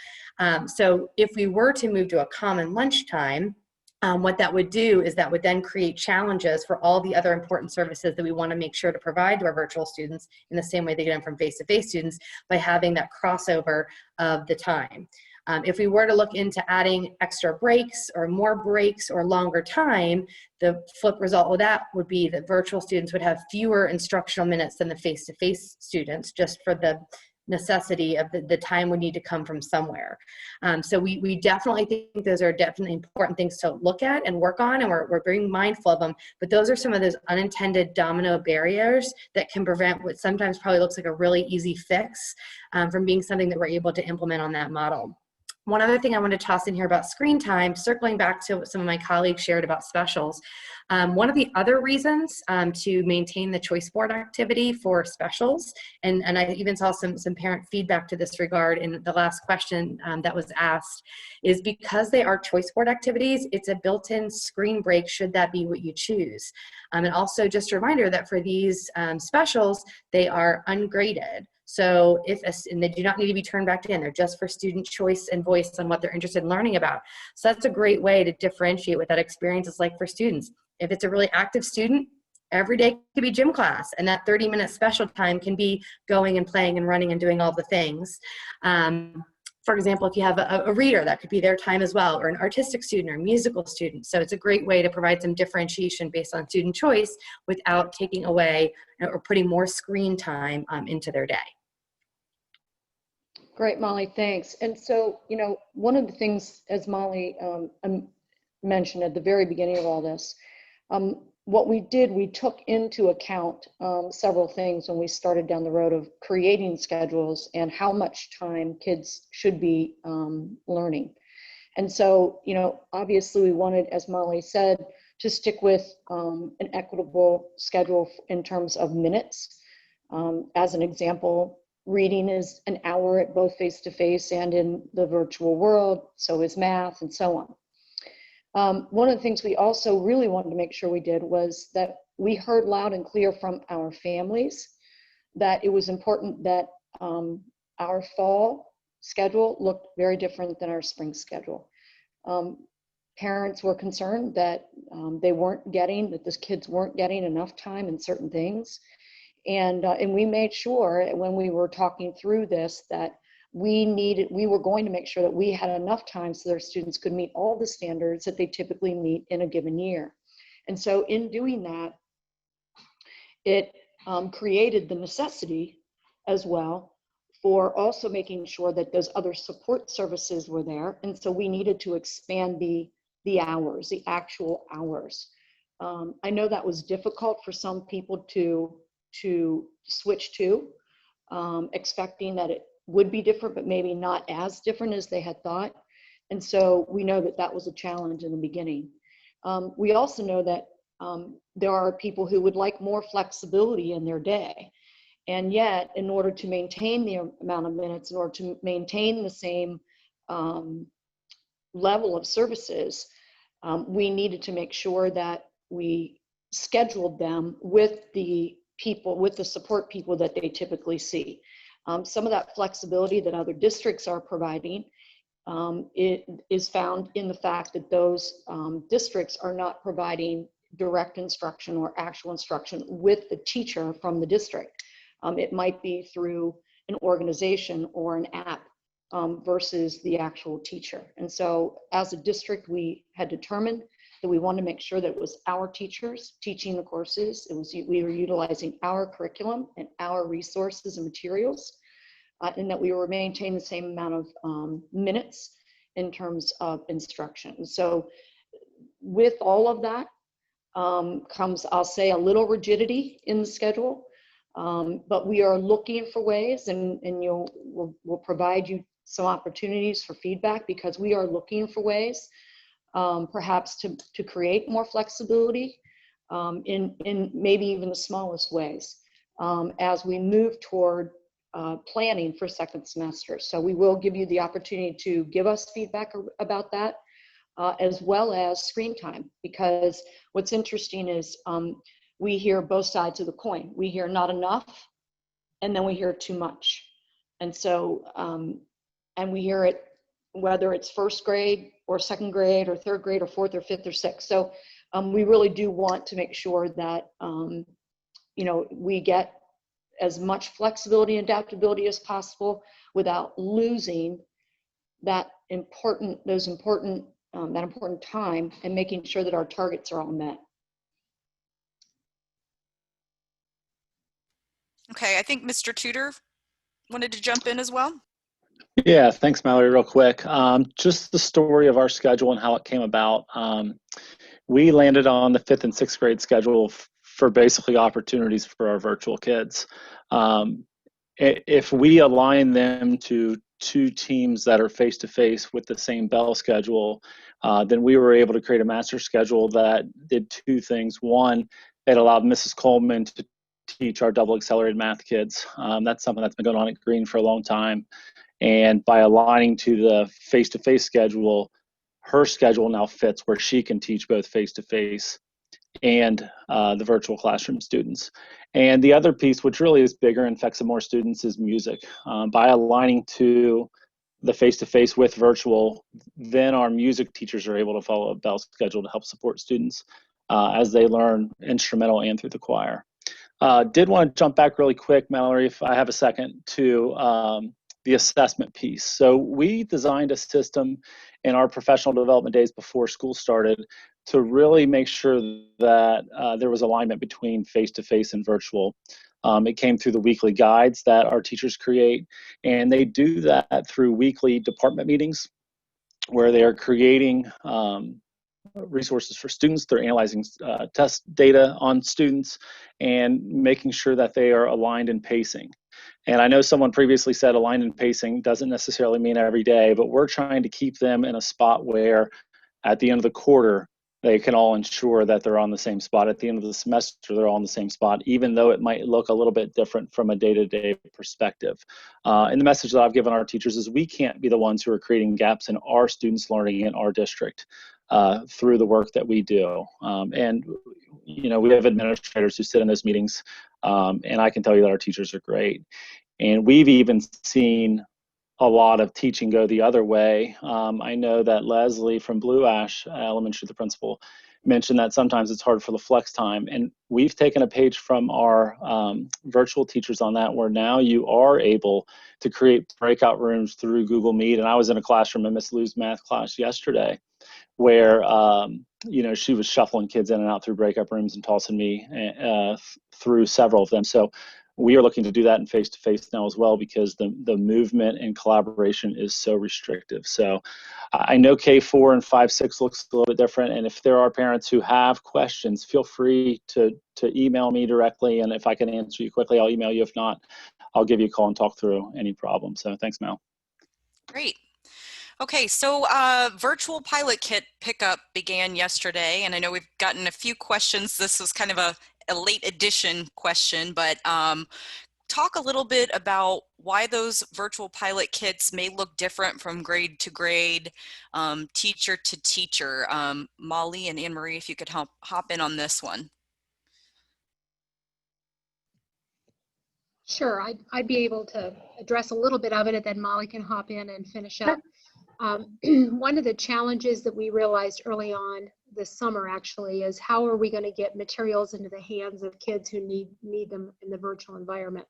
So if we were to move to a common lunch time, what that would do is that would then create challenges for all the other important services that we want to make sure to provide to our virtual students in the same way they get them from face-to-face students by having that crossover of the time. If we were to look into adding extra breaks or more breaks or longer time, the flip result of that would be that virtual students would have fewer instructional minutes than the face-to-face students, just for the necessity of the time would need to come from somewhere. So we definitely think those are definitely important things to look at and work on, and we're being mindful of them, but those are some of those unintended domino barriers that can prevent what sometimes probably looks like a really easy fix from being something that we're able to implement on that model. One other thing I want to toss in here about screen time, circling back to what some of my colleagues shared about specials. One of the other reasons to maintain the choice board activity for specials, and I even saw some parent feedback to this regard in the last question that was asked, is because they are choice board activities, it's a built-in screen break should that be what you choose. And also just a reminder that for these specials, they are ungraded. So and they do not need to be turned back in, they're just for student choice and voice on what they're interested in learning about. So that's a great way to differentiate what that experience is like for students. If it's a really active student, every day could be gym class, and that 30-minute special time can be going and playing and running and doing all the things. For example, if you have a reader, that could be their time as well, or an artistic student or a musical student. So it's a great way to provide some differentiation based on student choice without taking away or putting more screen time into their day. Great, Molly, thanks. And so, you know, one of the things, as Molly mentioned at the very beginning of all this, what we did, we took into account several things when we started down the road of creating schedules and how much time kids should be learning. And so, you know, obviously we wanted, as Molly said, to stick with an equitable schedule in terms of minutes. As an example, reading is an hour at both face-to-face and in the virtual world, so is math and so on. One of the things we also really wanted to make sure we did was that we heard loud and clear from our families that it was important that our fall schedule looked very different than our spring schedule. Parents were concerned that that the kids weren't getting enough time in certain things. And we made sure when we were talking through this that we were going to make sure that we had enough time so their students could meet all the standards that they typically meet in a given year. And so in doing that, it created the necessity as well for also making sure that those other support services were there. And so we needed to expand the hours, the actual hours. I know that was difficult for some people to switch to, expecting that it would be different, but maybe not as different as they had thought. And so we know that that was a challenge in the beginning. We also know that there are people who would like more flexibility in their day. And yet, in order to maintain the amount of minutes, in order to maintain the same level of services, we needed to make sure that we scheduled them with the people, with the support people that they typically see. Some of that flexibility that other districts are providing, it is found in the fact that those districts are not providing direct instruction or actual instruction with the teacher from the district. It might be through an organization or an app versus the actual teacher. And so as a district, we had determined that we wanted to make sure that it was our teachers teaching the courses. We were utilizing our curriculum and our resources and materials, and that we were maintaining the same amount of minutes in terms of instruction. And so with all of that comes, I'll say, a little rigidity in the schedule, but we are looking for ways, and we'll provide you some opportunities for feedback, because we are looking for ways perhaps to create more flexibility in maybe even the smallest ways as we move toward planning for second semester. So we will give you the opportunity to give us feedback about that, as well as screen time, because what's interesting is we hear both sides of the coin. We hear not enough, and then we hear too much. And so, and we hear it whether it's first grade or second grade or third grade or fourth or fifth or sixth. So we really do want to make sure that, we get as much flexibility and adaptability as possible without losing that important time, and making sure that our targets are all met. Okay, I think Mr. Tudor wanted to jump in as well. Yeah, thanks, Mallory. Real quick, just the story of our schedule and how it came about. We landed on the 5th and 6th grade schedule for basically opportunities for our virtual kids. If we align them to two teams that are face-to-face with the same bell schedule, then we were able to create a master schedule that did two things. One, it allowed Mrs. Coleman to teach our double accelerated math kids. That's something that's been going on at Green for a long time. And by aligning to the face-to-face schedule, her schedule now fits where she can teach both face-to-face and the virtual classroom students. And the other piece, which really is bigger and affects more students, is music. By aligning to the face-to-face with virtual, then our music teachers are able to follow a bell schedule to help support students as they learn instrumental and through the choir. Did want to jump back really quick, Mallory, if I have a second, to the assessment piece. So we designed a system in our professional development days before school started to really make sure that there was alignment between face-to-face and virtual. It came through the weekly guides that our teachers create, and they do that through weekly department meetings where they are creating resources for students. They're analyzing test data on students and making sure that they are aligned in pacing. And I know someone previously said aligned in pacing doesn't necessarily mean every day, but we're trying to keep them in a spot where at the end of the quarter, they can all ensure that they're on the same spot. At the end of the semester, they're all on the same spot, even though it might look a little bit different from a day-to-day perspective. And the message that I've given our teachers is we can't be the ones who are creating gaps in our students' learning in our district through the work that we do. And, we have administrators who sit in those meetings, and I can tell you that our teachers are great. And we've even seen a lot of teaching go the other way. I know that Leslie from Blue Ash Elementary, the principal, mentioned that sometimes it's hard for the flex time. And we've taken a page from our virtual teachers on that, where now you are able to create breakout rooms through Google Meet. And I was in a classroom in Miss Lou's math class yesterday where, she was shuffling kids in and out through breakout rooms and tossing me through several of them. So we are looking to do that in face-to-face now as well, because the movement and collaboration is so restrictive. So I know K4 and 5-6 looks a little bit different. And if there are parents who have questions, feel free to email me directly. And if I can answer you quickly, I'll email you. If not, I'll give you a call and talk through any problem. So thanks, Mel. Great. Okay, so virtual pilot kit pickup began yesterday, and I know we've gotten a few questions. This was kind of a late edition question, but talk a little bit about why those virtual pilot kits may look different from grade to grade, teacher to teacher. Molly and Anne Marie, if you could hop in on this one. Sure, I'd be able to address a little bit of it, and then Molly can hop in and finish up. One of the challenges that we realized early on this summer actually is how are we going to get materials into the hands of kids who need them in the virtual environment.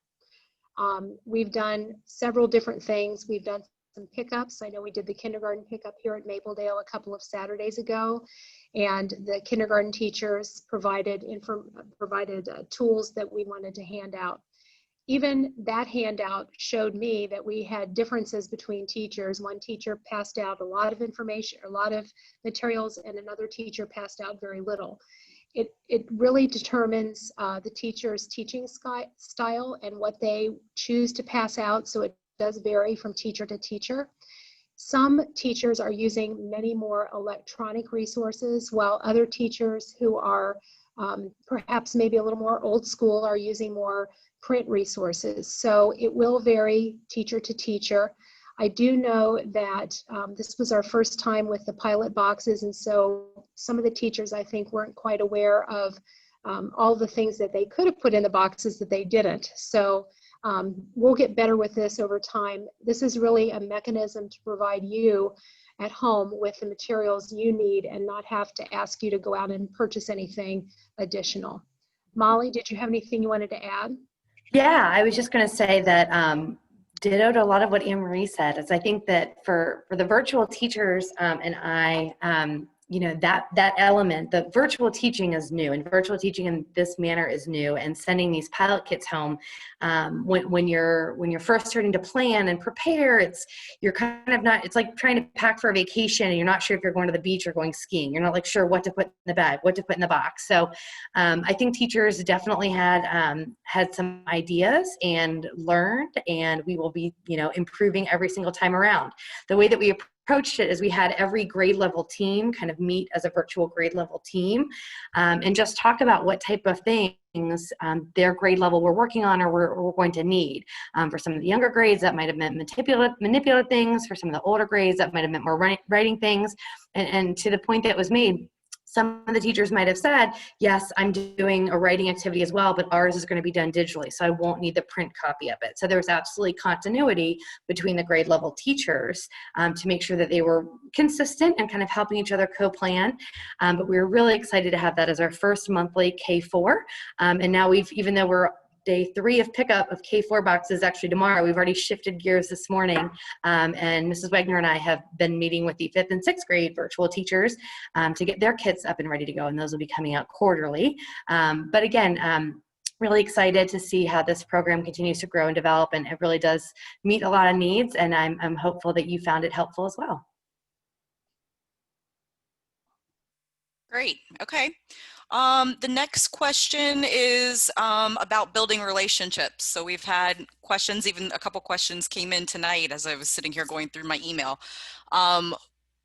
We've done several different things. We've done some pickups. I know we did the kindergarten pickup here at Mapledale a couple of Saturdays ago, and the kindergarten teachers provided tools that we wanted to hand out. Even that handout showed me that we had differences between teachers. One teacher passed out a lot of information, a lot of materials, and another teacher passed out very little. It really determines the teacher's teaching style and what they choose to pass out, so it does vary from teacher to teacher. Some teachers are using many more electronic resources, while other teachers who are perhaps maybe a little more old school are using more print resources. So it will vary teacher to teacher. I do know that this was our first time with the pilot boxes, and so some of the teachers I think weren't quite aware of all the things that they could have put in the boxes that they didn't. So we'll get better with this over time. This is really a mechanism to provide you at home with the materials you need and not have to ask you to go out and purchase anything additional. Molly, did you have anything you wanted to add? Yeah, I was just going to say that ditto to a lot of what Anne Marie said. Is I think that for the virtual teachers and I, that element, the virtual teaching is new, and virtual teaching in this manner is new. And sending these pilot kits home when you're first starting to plan and prepare, you're kind of not. It's like trying to pack for a vacation, and you're not sure if you're going to the beach or going skiing. You're not like sure what to put in the bag, what to put in the box. So I think teachers definitely had some ideas and learned, and we will be improving every single time around. The way that we approached it is we had every grade level team kind of meet as a virtual grade level team and just talk about what type of things their grade level we're working on or we're going to need. For some of the younger grades, that might have meant manipulative things. For some of the older grades, that might have meant more writing things. And to the point that was made, some of the teachers might have said, yes, I'm doing a writing activity as well, but ours is going to be done digitally, so I won't need the print copy of it. So there was absolutely continuity between the grade level teachers to make sure that they were consistent and kind of helping each other co-plan. But we were really excited to have that as our first monthly K4. And now even though we're day 3 of pickup of K4 boxes actually tomorrow, we've already shifted gears this morning, and Mrs. Wagner and I have been meeting with the 5th and 6th grade virtual teachers to get their kits up and ready to go, and those will be coming out quarterly. But again, really excited to see how this program continues to grow and develop, and it really does meet a lot of needs, and I'm hopeful that you found it helpful as well. Great. Okay. The next question is about building relationships. So we've had questions, even a couple questions came in tonight as I was sitting here going through my email.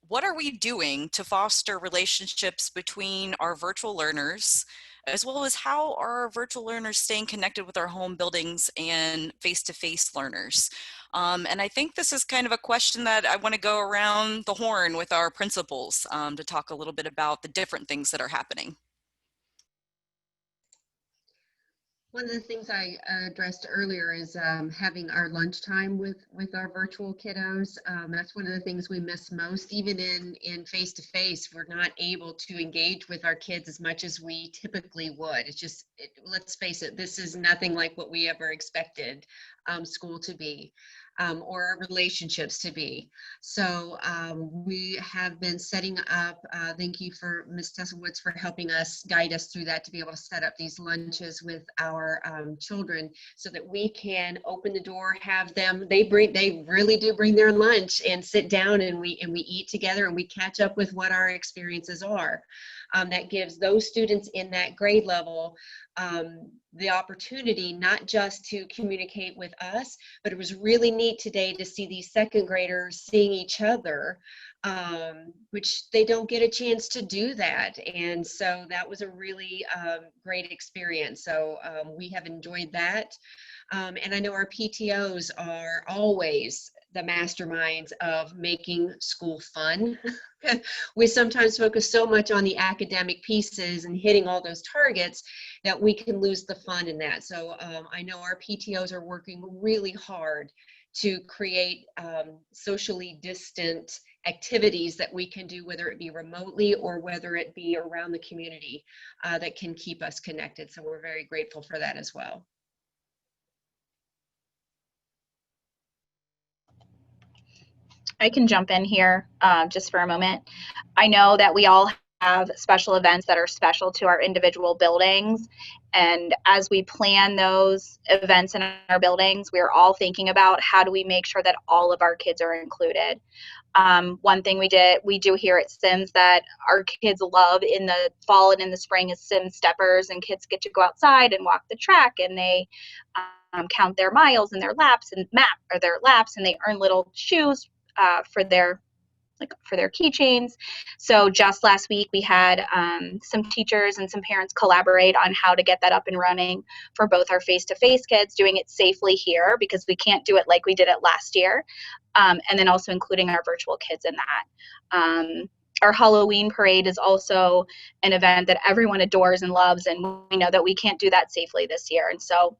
What are we doing to foster relationships between our virtual learners, as well as how are our virtual learners staying connected with our home buildings and face-to-face learners? And I think this is kind of a question that I want to go around the horn with our principals to talk a little bit about the different things that are happening. One of the things I addressed earlier is having our lunchtime with our virtual kiddos. That's one of the things we miss most. Even in face-to-face, we're not able to engage with our kids as much as we typically would. It's just, let's face it, this is nothing like what we ever expected school to be. Or our relationships to be. So we have been setting up, thank you for Ms. Tessa Woods for helping us, guide us through that, to be able to set up these lunches with our children so that we can open the door, have them, they really do bring their lunch and sit down, and we eat together and we catch up with what our experiences are. That gives those students in that grade level the opportunity not just to communicate with us, but it was really neat today to see these second graders seeing each other, which they don't get a chance to do that. And so that was a really great experience. So we have enjoyed that. And I know our PTOs are always the masterminds of making school fun. We sometimes focus so much on the academic pieces and hitting all those targets that we can lose the fun in that. So I know our PTOs are working really hard to create socially distant activities that we can do, whether it be remotely or whether it be around the community, that can keep us connected. So we're very grateful for that as well. I can jump in here just for a moment. I know that we all have special events that are special to our individual buildings. And as we plan those events in our buildings, we're all thinking about how do we make sure that all of our kids are included. One thing we do here at Sims that our kids love in the fall and in the spring is Sim Steppers, and kids get to go outside and walk the track, and they count their miles and their laps and and they earn little shoes for their keychains. So just last week we had some teachers and some parents collaborate on how to get that up and running for both our face-to-face kids, doing it safely here because we can't do it like we did it last year, and then also including our virtual kids in that. Our Halloween parade is also an event that everyone adores and loves, and we know that we can't do that safely this year. And so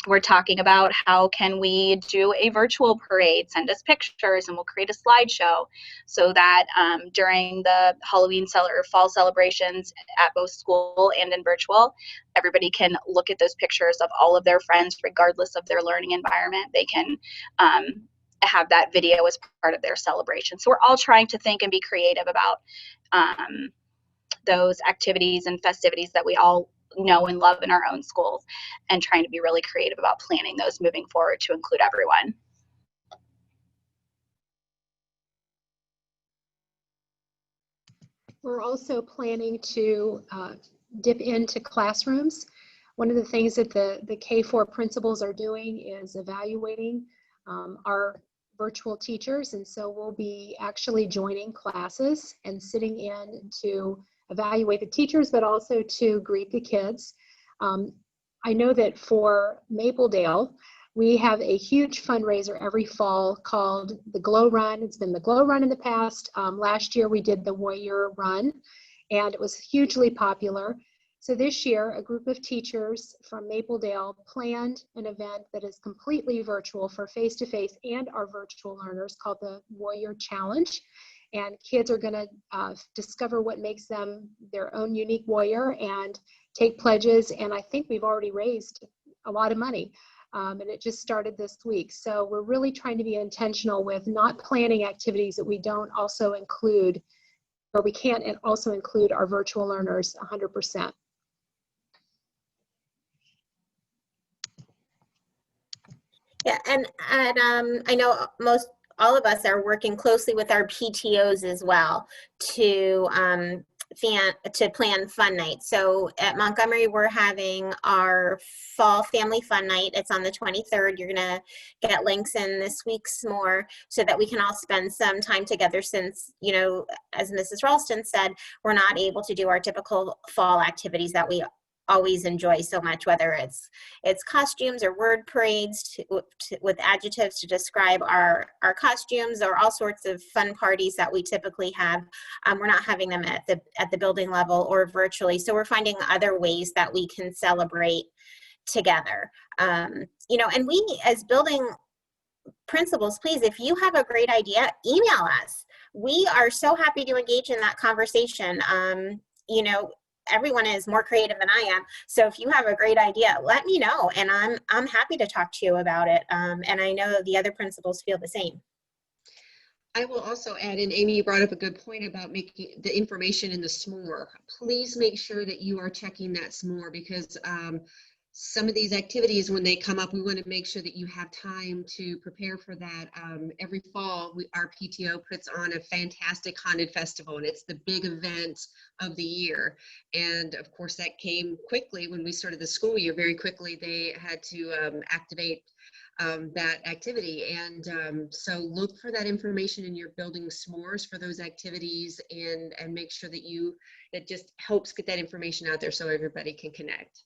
we're talking about how can we do a virtual parade, send us pictures, and we'll create a slideshow so that during the Halloween or fall celebrations at both school and in virtual, everybody can look at those pictures of all of their friends, regardless of their learning environment. They can have that video as part of their celebration. So we're all trying to think and be creative about those activities and festivities that we all know and love in our own schools, and trying to be really creative about planning those moving forward to include everyone. We're also planning to dip into classrooms. One of the things that the K-4 principals are doing is evaluating our virtual teachers, and so we'll be actually joining classes and sitting in to evaluate the teachers, but also to greet the kids. I know that for Mapledale, we have a huge fundraiser every fall called the Glow Run. It's been the Glow Run in the past. Last year we did the Warrior Run, and it was hugely popular. So this year, a group of teachers from Mapledale planned an event that is completely virtual for face-to-face and our virtual learners called the Warrior Challenge. And kids are going to discover what makes them their own unique warrior and take pledges. And I think we've already raised a lot of money. And it just started this week. So we're really trying to be intentional with not planning activities that we don't also include, or we can't also include our virtual learners 100%. Yeah, and I know all of us are working closely with our PTOs as well to plan fun nights. So at Montgomery, we're having our fall family fun night. It's on the 23rd. You're gonna get links in this week's more so that we can all spend some time together, since, you know, as Mrs. Ralston said, we're not able to do our typical fall activities that we always enjoy so much, whether it's costumes or word parades with adjectives to describe our costumes, or all sorts of fun parties that we typically have. We're not having them at the building level or virtually, so we're finding other ways that we can celebrate together. You know, and we as building principals, please, if you have a great idea, email us. We are so happy to engage in that conversation. You know, everyone is more creative than I am. So if you have a great idea, let me know, and I'm happy to talk to you about it. And I know the other principals feel the same. I will also add, and Amy, you brought up a good point about making the information in the SMORE. Please make sure that you are checking that SMORE, because some of these activities, when they come up, we want to make sure that you have time to prepare for that. Every fall, our PTO puts on a fantastic haunted festival, and it's the big event of the year. And of course, that came quickly when we started the school year. Very quickly, they had to activate that activity. And so look for that information in your building SMOREs for those activities, and make sure that it just helps get that information out there so everybody can connect.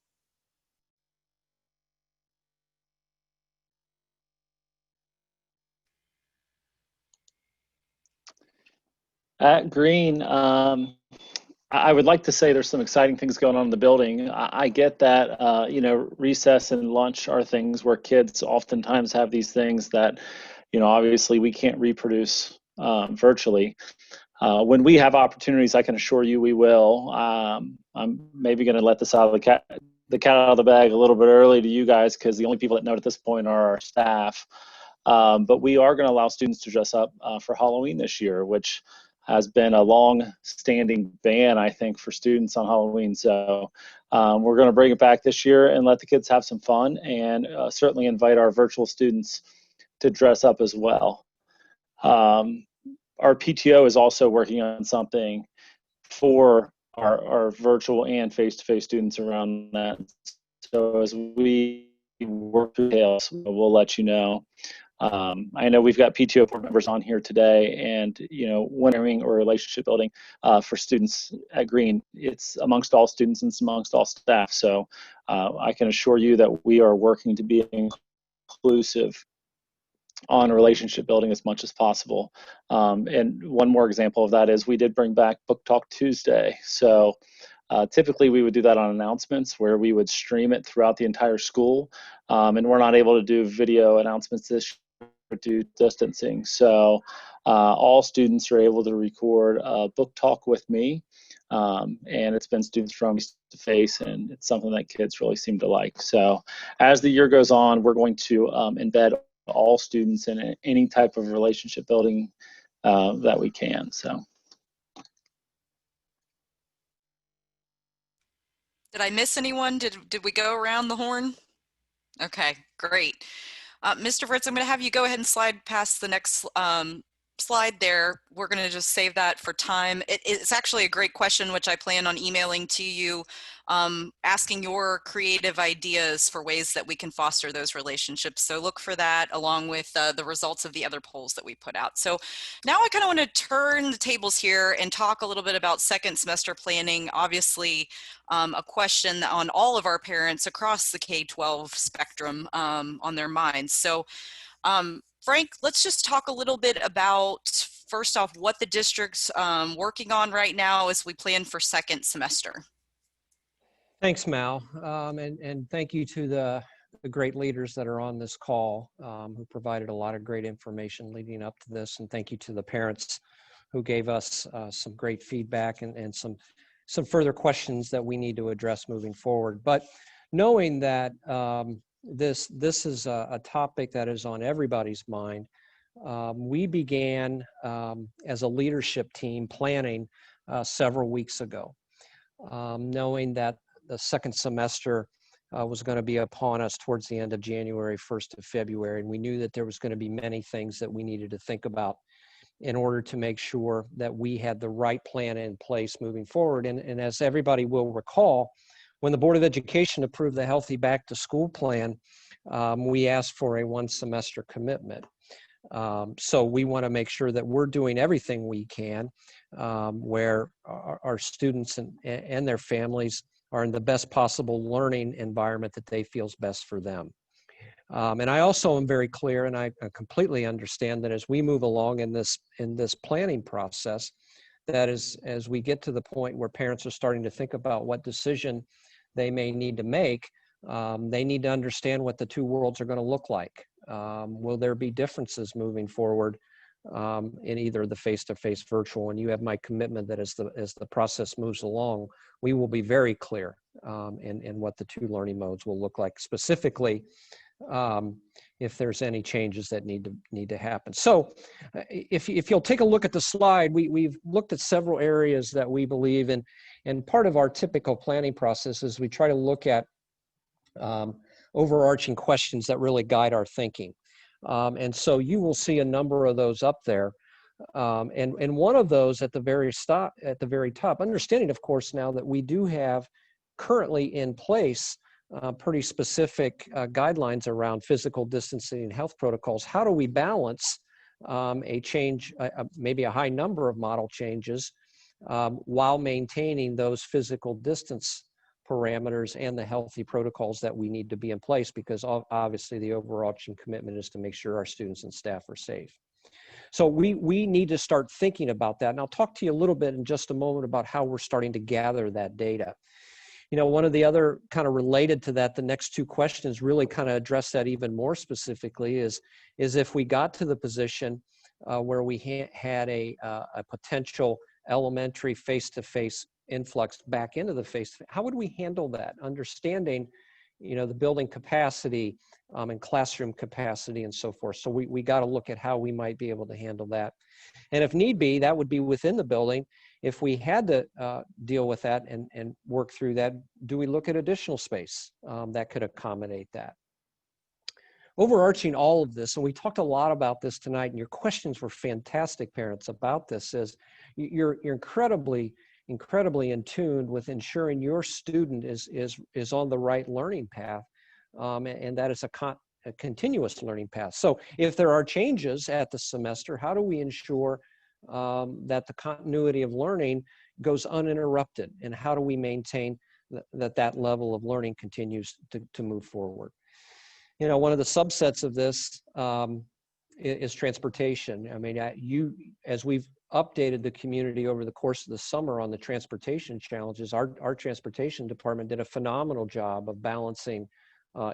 At Green, I would like to say there's some exciting things going on in the building. I get that, you know, recess and lunch are things where kids oftentimes have these things that, you know, obviously we can't reproduce virtually. When we have opportunities, I can assure you we will. I'm maybe going to let this out of the cat out of the bag a little bit early to you guys, because the only people that know at this point are our staff. But we are going to allow students to dress up for Halloween this year, which has been a long-standing ban, I think, for students on Halloween. So we're going to bring it back this year and let the kids have some fun, and certainly invite our virtual students to dress up as well. Our PTO is also working on something for our virtual and face-to-face students around that. So as we work through details, we'll let you know. I know we've got PTO board members on here today, and you know, mentoring or relationship building for students at Green, it's amongst all students and it's amongst all staff. So I can assure you that we are working to be inclusive on relationship building as much as possible. And one more example of that is we did bring back Book Talk Tuesday. So typically we would do that on announcements, where we would stream it throughout the entire school. And we're not able to do video announcements this year due to distancing. So all students are able to record a book talk with me. And it's been students from face to face, and it's something that kids really seem to like. So as the year goes on, we're going to embed all students in any type of relationship building that we can. So. Did I miss anyone? Did we go around the horn? Okay, great. Mr. Fritz, I'm going to have you go ahead and slide past the next slide there. We're going to just save that for time. It's actually a great question, which I plan on emailing to you, asking your creative ideas for ways that we can foster those relationships. So look for that along with the results of the other polls that we put out. So now I kind of want to turn the tables here and talk a little bit about second semester planning. Obviously, a question on all of our parents across the K-12 spectrum on their minds. So Frank, let's just talk a little bit about, first off, what the district's working on right now as we plan for second semester. Thanks, Mal, and thank you to the great leaders that are on this call who provided a lot of great information leading up to this, and thank you to the parents who gave us some great feedback and some further questions that we need to address moving forward. But knowing that this is a topic that is on everybody's mind, we began as a leadership team planning several weeks ago, knowing that the second semester was going to be upon us towards the end of January, 1st of February, and we knew that there was going to be many things that we needed to think about in order to make sure that we had the right plan in place moving forward. And as everybody will recall, when the Board of Education approved the Healthy Back to School plan, we asked for a one-semester commitment. So we want to make sure that we're doing everything we can where our students and their families are in the best possible learning environment that they feel is best for them. And I also am very clear, and I completely understand that as we move along in this planning process, that as we get to the point where parents are starting to think about what decision they may need to make, They need to understand what the two worlds are going to look like. Will there be differences moving forward in either the face-to-face virtual? And you have my commitment that as the process moves along, we will be very clear in what the two learning modes will look like, specifically if there's any changes that need to happen. So if you'll take a look at the slide, we've looked at several areas that we believe in, and part of our typical planning process is we try to look at overarching questions that really guide our thinking. And so you will see a number of those up there. And one of those at the very top, understanding, of course, now that we do have currently in place pretty specific guidelines around physical distancing and health protocols. How do we balance a change, maybe a high number of model changes, while maintaining those physical distance parameters and the healthy protocols that we need to be in place, because obviously the overarching commitment is to make sure our students and staff are safe. So we need to start thinking about that. And I'll talk to you a little bit in just a moment about how we're starting to gather that data. You know, one of the other kind of related to that, the next two questions really kind of address that even more specifically, is if we got to the position where we had a potential elementary face-to-face influx back into the face-to-face, how would we handle that? Understanding, you know, the building capacity and classroom capacity and so forth. So we got to look at how we might be able to handle that. And if need be, that would be within the building. If we had to deal with that and work through that, do we look at additional space that could accommodate that? Overarching all of this, and we talked a lot about this tonight, and your questions were fantastic, parents, about this, is you're incredibly in tune with ensuring your student is on the right learning path, and that is a continuous learning path. So if there are changes at the semester, how do we ensure that the continuity of learning goes uninterrupted, and how do we maintain that level of learning continues to move forward? You know, one of the subsets of this is transportation. I mean, as we've updated the community over the course of the summer on the transportation challenges, our transportation department did a phenomenal job of balancing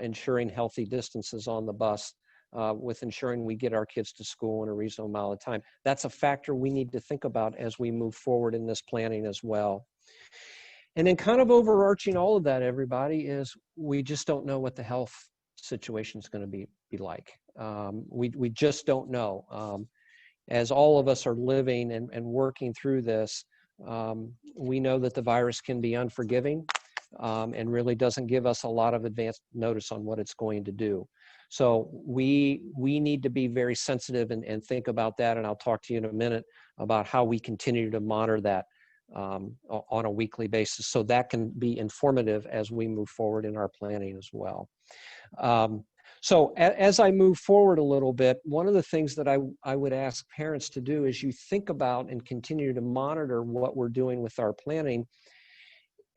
ensuring healthy distances on the bus with ensuring we get our kids to school in a reasonable amount of time. That's a factor we need to think about as we move forward in this planning as well. And then kind of overarching all of that, everybody, is we just don't know what the health situation is going to be like. We just don't know. As all of us are living and working through this, we know that the virus can be unforgiving and really doesn't give us a lot of advance notice on what it's going to do. So we need to be very sensitive and think about that, and I'll talk to you in a minute about how we continue to monitor that on a weekly basis, so that can be informative as we move forward in our planning as well. So as I move forward a little bit, one of the things that I would ask parents to do is you think about and continue to monitor what we're doing with our planning,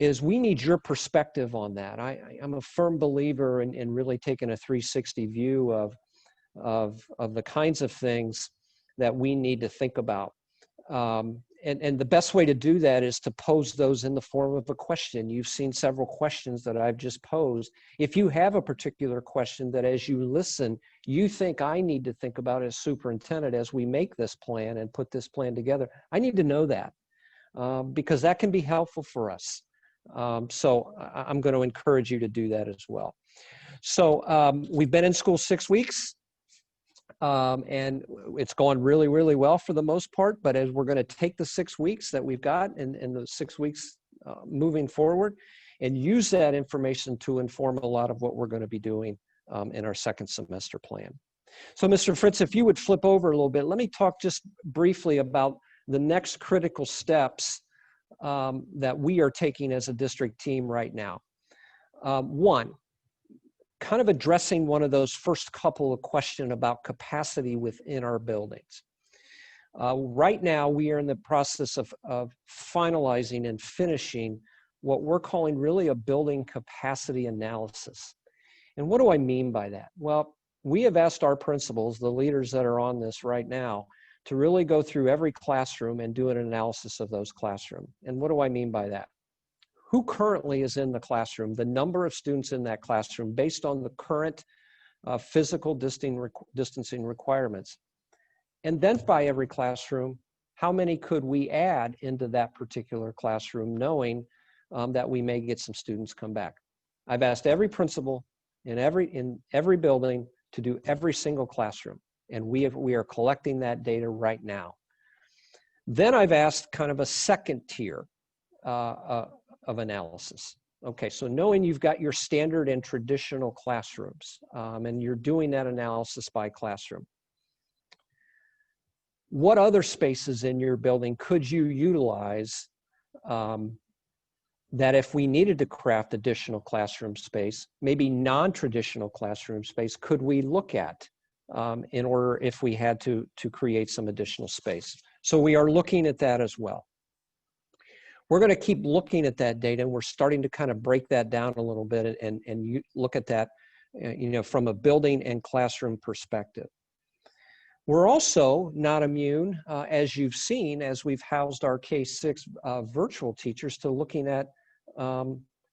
is we need your perspective on that. I'm a firm believer in really taking a 360 view of the kinds of things that we need to think about. And the best way to do that is to pose those in the form of a question. You've seen several questions that I've just posed. If you have a particular question that as you listen, you think I need to think about as superintendent as we make this plan and put this plan together, I need to know that because that can be helpful for us. So I'm going to encourage you to do that as well. So we've been in school 6 weeks. And it's gone really, really well for the most part, but as we're going to take the 6 weeks that we've got and the 6 weeks moving forward and use that information to inform a lot of what we're going to be doing in our second semester plan. So Mr. Fritz, if you would flip over a little bit, let me talk just briefly about the next critical steps that we are taking as a district team right now. One, kind of addressing one of those first couple of questions about capacity within our buildings. Right now, we are in the process of finalizing and finishing what we're calling really a building capacity analysis. And what do I mean by that? Well, we have asked our principals, the leaders that are on this right now, to really go through every classroom and do an analysis of those classrooms. And what do I mean by that? who currently is in the classroom, the number of students in that classroom based on the current physical distancing requirements. And then by every classroom, how many could we add into that particular classroom, knowing that we may get some students come back. I've asked every principal in every building to do every single classroom, and we are collecting that data right now. Then I've asked kind of a second tier of analysis. Okay, so knowing you've got your standard and traditional classrooms, and you're doing that analysis by classroom. What other spaces in your building could you utilize that if we needed to craft additional classroom space, maybe non-traditional classroom space, could we look at in order if we had to create some additional space? So we are looking at that as well. We're going to keep looking at that data, and we're starting to kind of break that down a little bit and you look at that from a building and classroom perspective. We're also not immune, as you've seen, as we've housed our K-6 virtual teachers, to looking at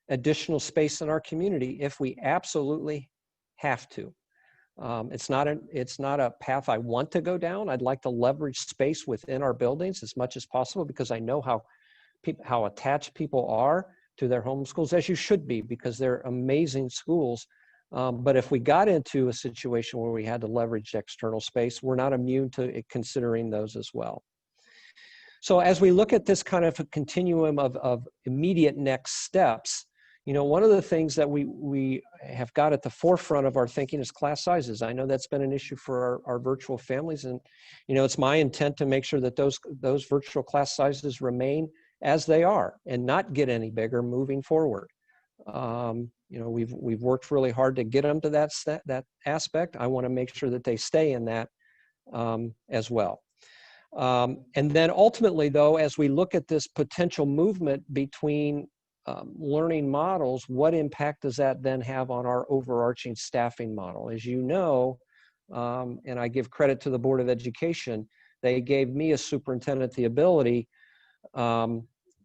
additional space in our community if we absolutely have to. It's not a path I want to go down. I'd like to leverage space within our buildings as much as possible because I know how attached people are to their home schools, as you should be, because they're amazing schools. But if we got into a situation where we had to leverage external space, we're not immune to considering those as well. So as we look at this kind of a continuum of immediate next steps, one of the things that we have got at the forefront of our thinking is class sizes. I know that's been an issue for our virtual families, and it's my intent to make sure that those virtual class sizes remain as they are and not get any bigger moving forward. We've worked really hard to get them to that aspect. I want to make sure that they stay in that as well. And then ultimately, though, as we look at this potential movement between learning models, what impact does that then have on our overarching staffing model? As you know, and I give credit to the Board of Education, they gave me as superintendent the ability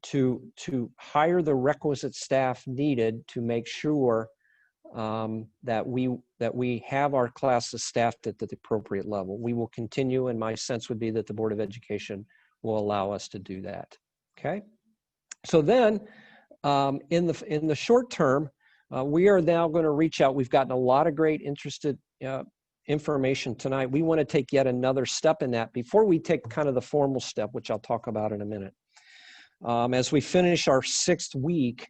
to hire the requisite staff needed to make sure that we have our classes staffed at the appropriate level. We will continue, and my sense would be that the Board of Education will allow us to do that. Okay, so then in the short term, we are now going to reach out. We've gotten a lot of great interested information tonight. We want to take yet another step in that before we take kind of the formal step, which I'll talk about in a minute. As we finish our 6th week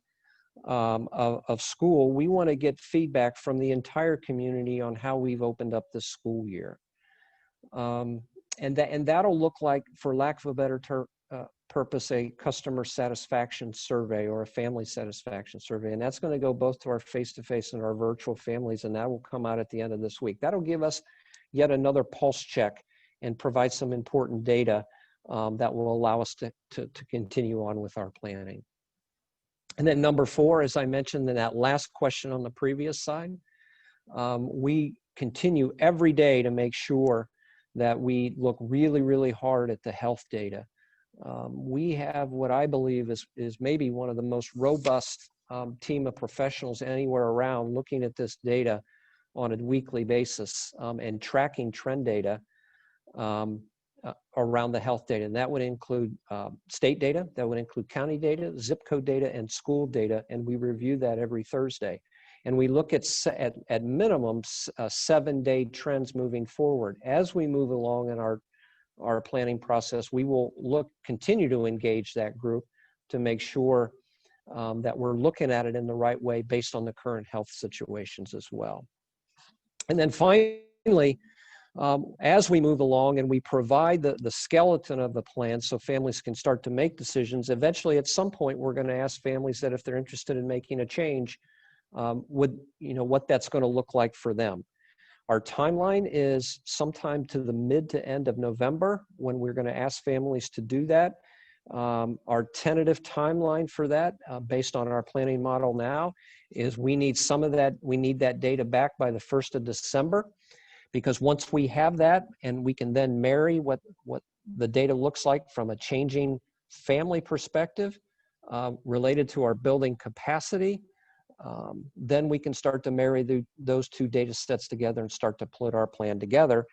of school, we want to get feedback from the entire community on how we've opened up this school year. And that'll look like, for lack of a better purpose, a customer satisfaction survey or a family satisfaction survey. And that's going to go both to our face-to-face and our virtual families, and that will come out at the end of this week. That'll give us yet another pulse check and provide some important data that will allow us to continue on with our planning. And then number 4, as I mentioned in that last question on the previous slide, we continue every day to make sure that we look really, really hard at the health data. We have what I believe is maybe one of the most robust team of professionals anywhere around looking at this data on a weekly basis and tracking trend data around the health data. And that would include state data, that would include county data, zip code data, and school data. And we review that every Thursday. And we look at minimum 7-day trends moving forward. As we move along in our planning process, we will continue to engage that group to make sure that we're looking at it in the right way based on the current health situations as well. And then finally, as we move along and we provide the skeleton of the plan so families can start to make decisions, eventually at some point we're going to ask families that if they're interested in making a change, what that's going to look like for them. Our timeline is sometime to the mid to end of November when we're going to ask families to do that. Our tentative timeline for that, based on our planning model now, is we need that data back by the 1st of December. Because once we have that and we can then marry what the data looks like from a changing family perspective, related to our building capacity, then we can start to marry those two data sets together and start to put our plan together,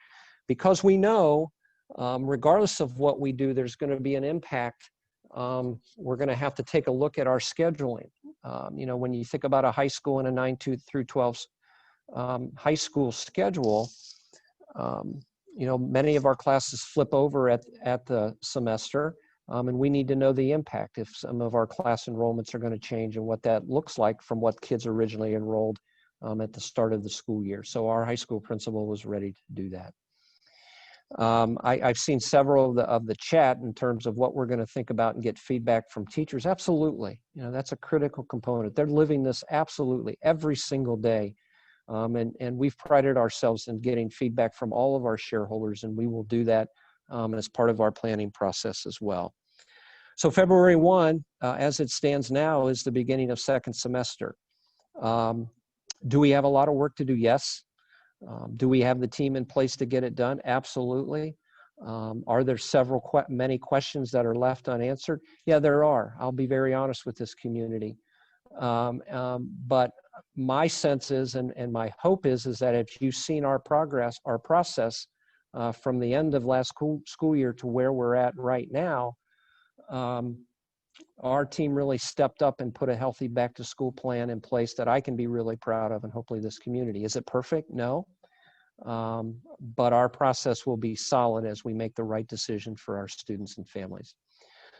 because we know regardless of what we do, there's going to be an impact. We're going to have to take a look at our scheduling. You know, when you think about a high school and a 9 through 12 high school schedule, you know, many of our classes flip over at the semester, and we need to know the impact if some of our class enrollments are going to change and what that looks like from what kids originally enrolled at the start of the school year. So our high school principal was ready to do that. I've seen several of the chat in terms of what we're going to think about and get feedback from teachers. Absolutely. You know, that's a critical component. They're living this absolutely every single day. And we've prided ourselves in getting feedback from all of our shareholders, and we will do that as part of our planning process as well. So February 1, as it stands now, is the beginning of second semester. Do we have a lot of work to do? Yes. Do we have the team in place to get it done? Absolutely. Are there many questions that are left unanswered? Yeah, there are. I'll be very honest with this community. But my sense is, and my hope is that if you've seen our progress, our process from the end of last school year to where we're at right now, our team really stepped up and put a healthy back to school plan in place that I can be really proud of, and hopefully this community. Is it perfect? No. But our process will be solid as we make the right decision for our students and families.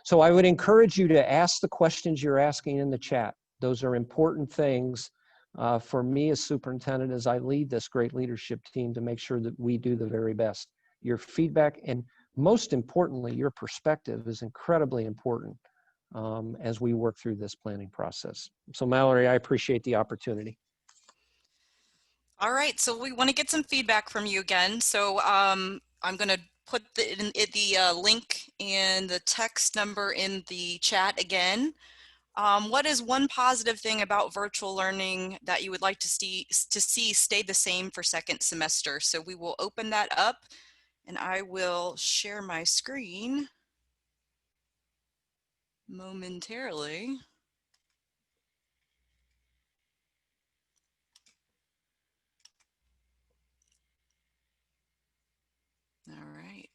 So I would encourage you to ask the questions you're asking in the chat. Those are important things for me as superintendent as I lead this great leadership team to make sure that we do the very best. Your feedback and most importantly, your perspective is incredibly important as we work through this planning process. So Mallory, I appreciate the opportunity. All right, so we want to get some feedback from you again. So I'm going to put the link and the text number in the chat again. What is one positive thing about virtual learning that you would like to see stay the same for second semester? So we will open that up and I will share my screen momentarily. All right.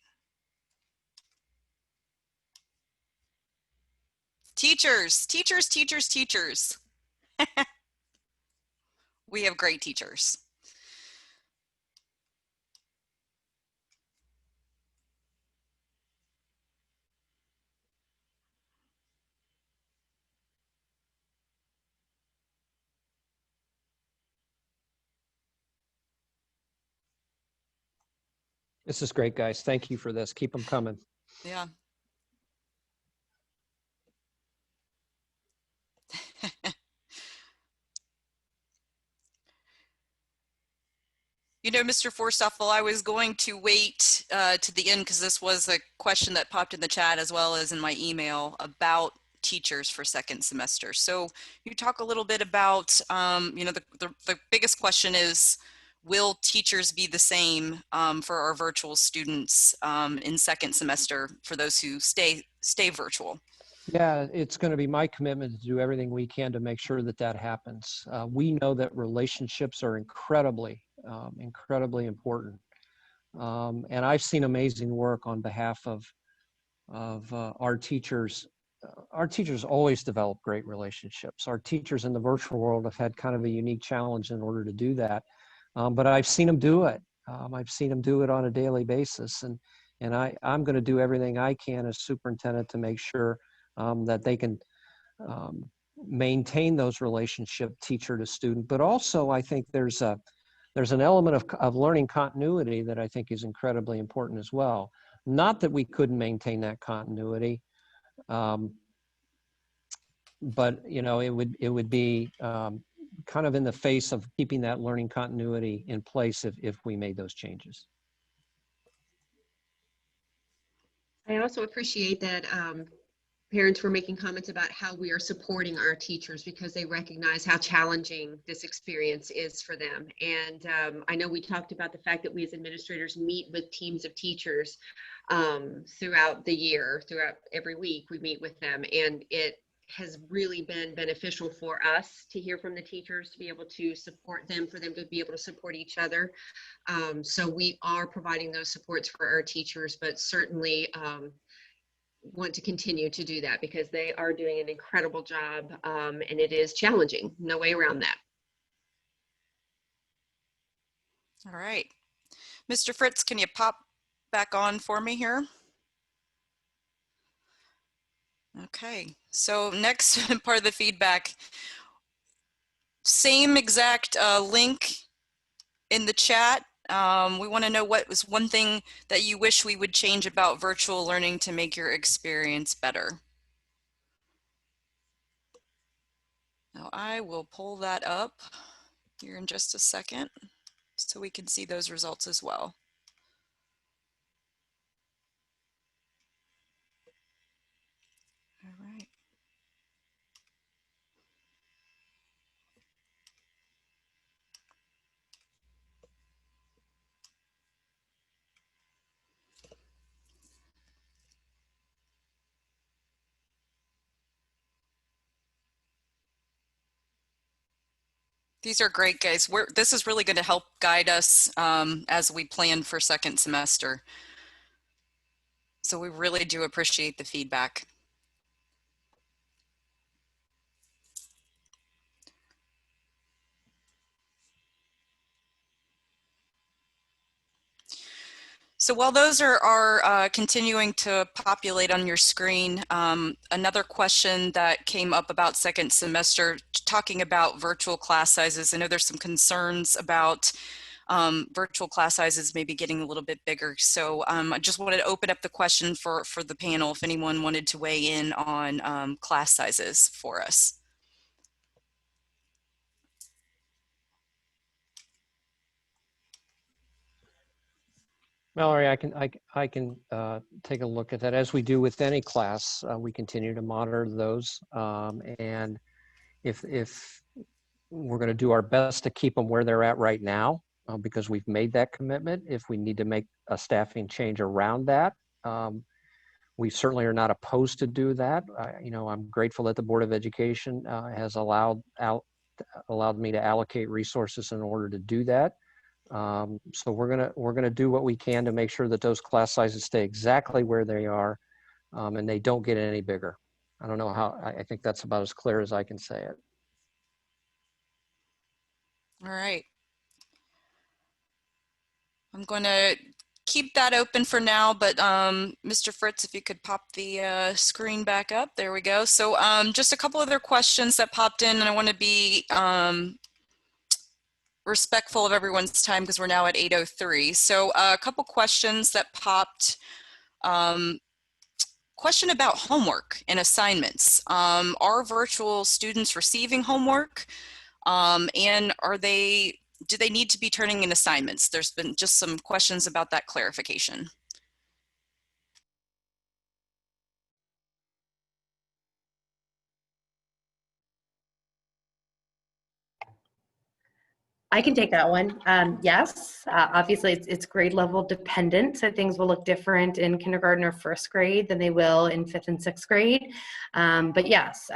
Teachers, teachers, teachers, teachers. We have great teachers. This is great, guys. Thank you for this. Keep them coming. Yeah. You know, Mr. Forstoffel, I was going to wait to the end because this was a question that popped in the chat as well as in my email about teachers for second semester. So you talk a little bit about, you know, the biggest question is, will teachers be the same for our virtual students in second semester for those who stay virtual? Yeah, it's going to be my commitment to do everything we can to make sure that that happens. We know that relationships are incredibly important. And I've seen amazing work on behalf of our teachers. Our teachers always develop great relationships. Our teachers in the virtual world have had kind of a unique challenge in order to do that. But I've seen them do it. I've seen them do it on a daily basis. And I'm going to do everything I can as superintendent to make sure that they can maintain those relationships, teacher to student. But also, I think there's an element of learning continuity that I think is incredibly important as well. Not that we couldn't maintain that continuity, but you know, it would be kind of in the face of keeping that learning continuity in place if we made those changes. I also appreciate that parents were making comments about how we are supporting our teachers because they recognize how challenging this experience is for them. And I know we talked about the fact that we as administrators meet with teams of teachers throughout the year, throughout every week we meet with them. And it has really been beneficial for us to hear from the teachers, to be able to support them, for them to be able to support each other. So we are providing those supports for our teachers, but certainly want to continue to do that because they are doing an incredible job, and it is challenging. No way around that. All right. Mr. Fritz, can you pop back on for me here? Okay, so next part of the feedback, same exact link in the chat. We want to know what was one thing that you wish we would change about virtual learning to make your experience better. Now I will pull that up here in just a second so we can see those results as well. All right. These are great, guys. This is really going to help guide us as we plan for second semester. So we really do appreciate the feedback. So while those are continuing to populate on your screen, another question that came up about second semester, talking about virtual class sizes. I know there's some concerns about virtual class sizes maybe getting a little bit bigger. So I just wanted to open up the question for the panel if anyone wanted to weigh in on class sizes for us. Mallory, I can take a look at that. As we do with any class, we continue to monitor those. And if we're going to do our best to keep them where they're at right now, because we've made that commitment. If we need to make a staffing change around that, we certainly are not opposed to do that. You know, I'm grateful that the Board of Education has allowed me to allocate resources in order to do that. So we're gonna do what we can to make sure that those class sizes stay exactly where they are, and they don't get any bigger. I don't know how. I think that's about as clear as I can say it. All right. I'm going to keep that open for now, but Mr. Fritz, if you could pop the screen back up. There we go. So just a couple other questions that popped in, and I want to be respectful of everyone's time because we're now at 8:03. So a couple questions that popped. Question about homework and assignments. Are virtual students receiving homework? And do they need to be turning in assignments? There's been just some questions about that clarification. I can take that one. Yes, obviously it's grade level dependent, so things will look different in kindergarten or first grade than they will in 5th and 6th grade. But yes,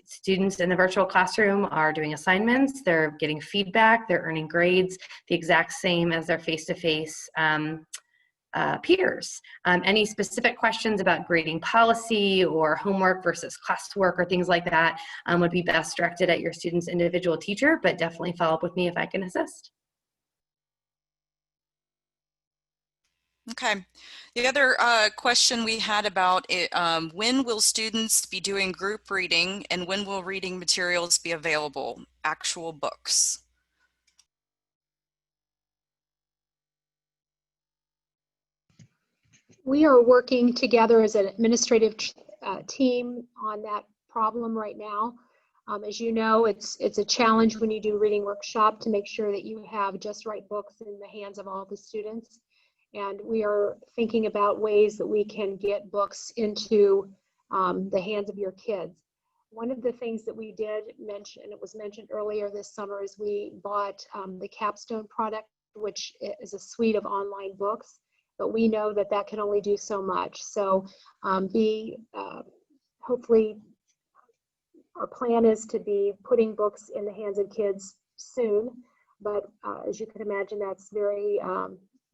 students in the virtual classroom are doing assignments, they're getting feedback, they're earning grades, the exact same as their face-to-face peers. Any specific questions about grading policy or homework versus classwork or things like that would be best directed at your student's individual teacher, but definitely follow up with me if I can assist. Okay. The other question we had about it, when will students be doing group reading and when will reading materials be available, actual books? We are working together as an administrative team on that problem right now. As you know, it's a challenge when you do reading workshop to make sure that you have just right books in the hands of all the students. And we are thinking about ways that we can get books into the hands of your kids. One of the things that we did mention, and it was mentioned earlier this summer, is we bought the Capstone product, which is a suite of online books. But we know that that can only do so much. So hopefully Our plan is to be putting books in the hands of kids soon, but as you can imagine, that's very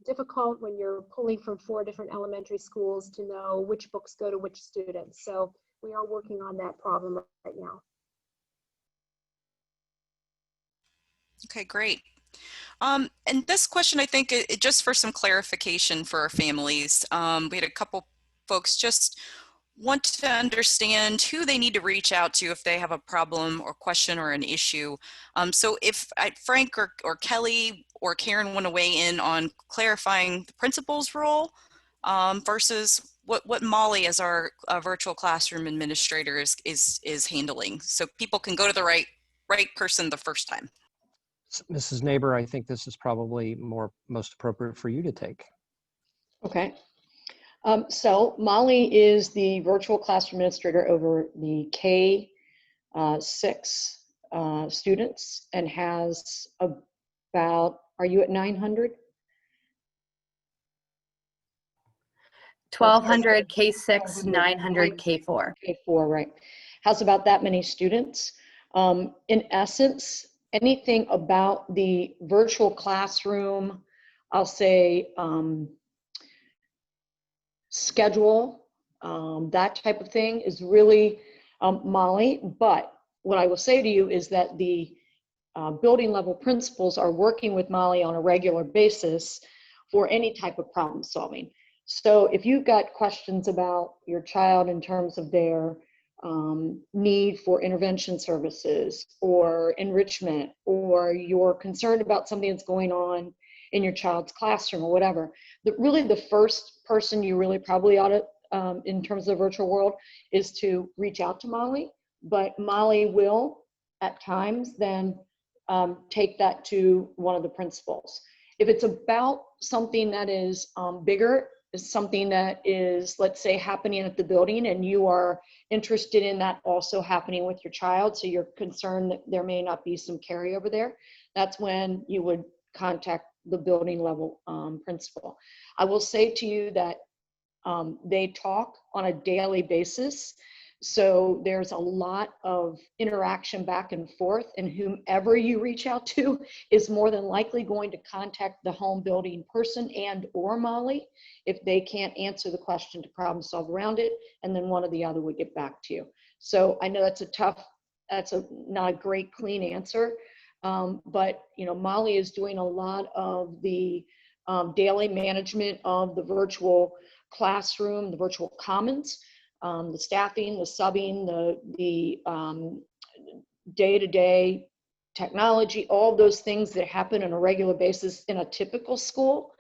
difficult when you're pulling from 4 different elementary schools to know which books go to which students. So we are working on that problem right now. Okay, great. And this question, I think, just for some clarification for our families, we had a couple folks just want to understand who they need to reach out to if they have a problem or question or an issue. So if Frank or Kelly or Karen want to weigh in on clarifying the principal's role versus what Molly as our virtual classroom administrator is handling, so people can go to the right person the first time. Mrs. Neighbor, I think this is probably most appropriate for you to take. Okay. So Molly is the virtual classroom administrator over the K-6 students and has about, are you at 900? 1,200 K-6, 900 K-4. K-4, right. Has about that many students. In essence, anything about the virtual classroom, I'll say schedule, that type of thing is really Molly. But what I will say to you is that the building level principals are working with Molly on a regular basis for any type of problem solving. So if you've got questions about your child in terms of their need for intervention services or enrichment, or you're concerned about something that's going on in your child's classroom or whatever, really the first person you really probably ought to, in terms of the virtual world, is to reach out to Molly. But Molly will, at times, then take that to one of the principals. If it's about something that is bigger, is something that is, let's say, happening at the building, and you are interested in that also happening with your child, so you're concerned that there may not be some carryover there, that's when you would contact the building level principal. I will say to you that they talk on a daily basis, so there's a lot of interaction back and forth, and whomever you reach out to is more than likely going to contact the home building person and or Molly if they can't answer the question to problem solve around it, and then one or the other would get back to you. So I know that's not a great clean answer, but you know, Molly is doing a lot of the daily management of the virtual classroom, the virtual commons, the staffing, the subbing, the day-to-day technology, all those things that happen on a regular basis in a typical school.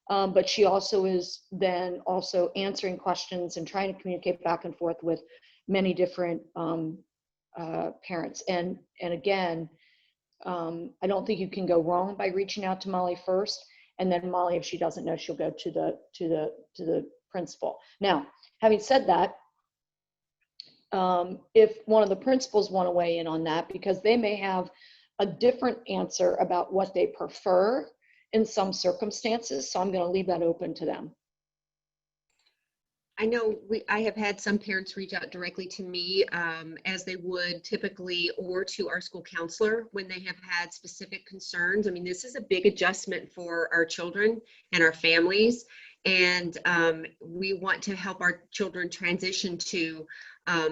But she also is then also answering questions and trying to communicate back and forth with many different parents. And again, I don't think you can go wrong by reaching out to Molly first, and then Molly, if she doesn't know, she'll go to the principal. Now, having said that, if one of the principals want to weigh in on that, because they may have a different answer about what they prefer in some circumstances, so I'm going to leave that open to them. I know I have had some parents reach out directly to me as they would typically, or to our school counselor when they have had specific concerns. I mean, this is a big adjustment for our children and our families, and we want to help our children transition to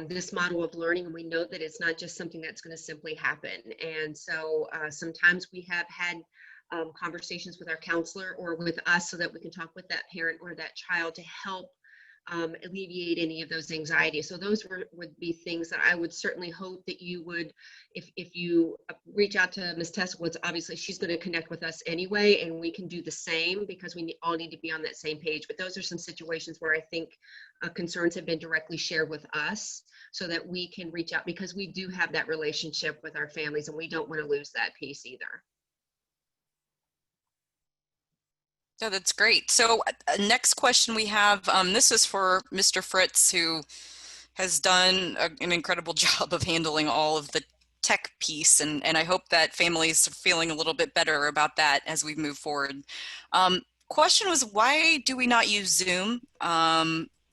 this model of learning, and we know that it's not just something that's going to simply happen. And so sometimes we have had conversations with our counselor or with us so that we can talk with that parent or that child to help alleviate any of those anxieties. So those would be things that I would certainly hope that you would, if you reach out to Ms. Tessowitz, obviously she's going to connect with us anyway, and we can do the same because we all need to be on that same page. But those are some situations where I think concerns have been directly shared with us so that we can reach out, because we do have that relationship with our families and we don't want to lose that piece either. Yeah, that's great. So next question we have, this is for Mr. Fritz, who has done an incredible job of handling all of the tech piece, and I hope that families are feeling a little bit better about that as we move forward. Question was, why do we not use Zoom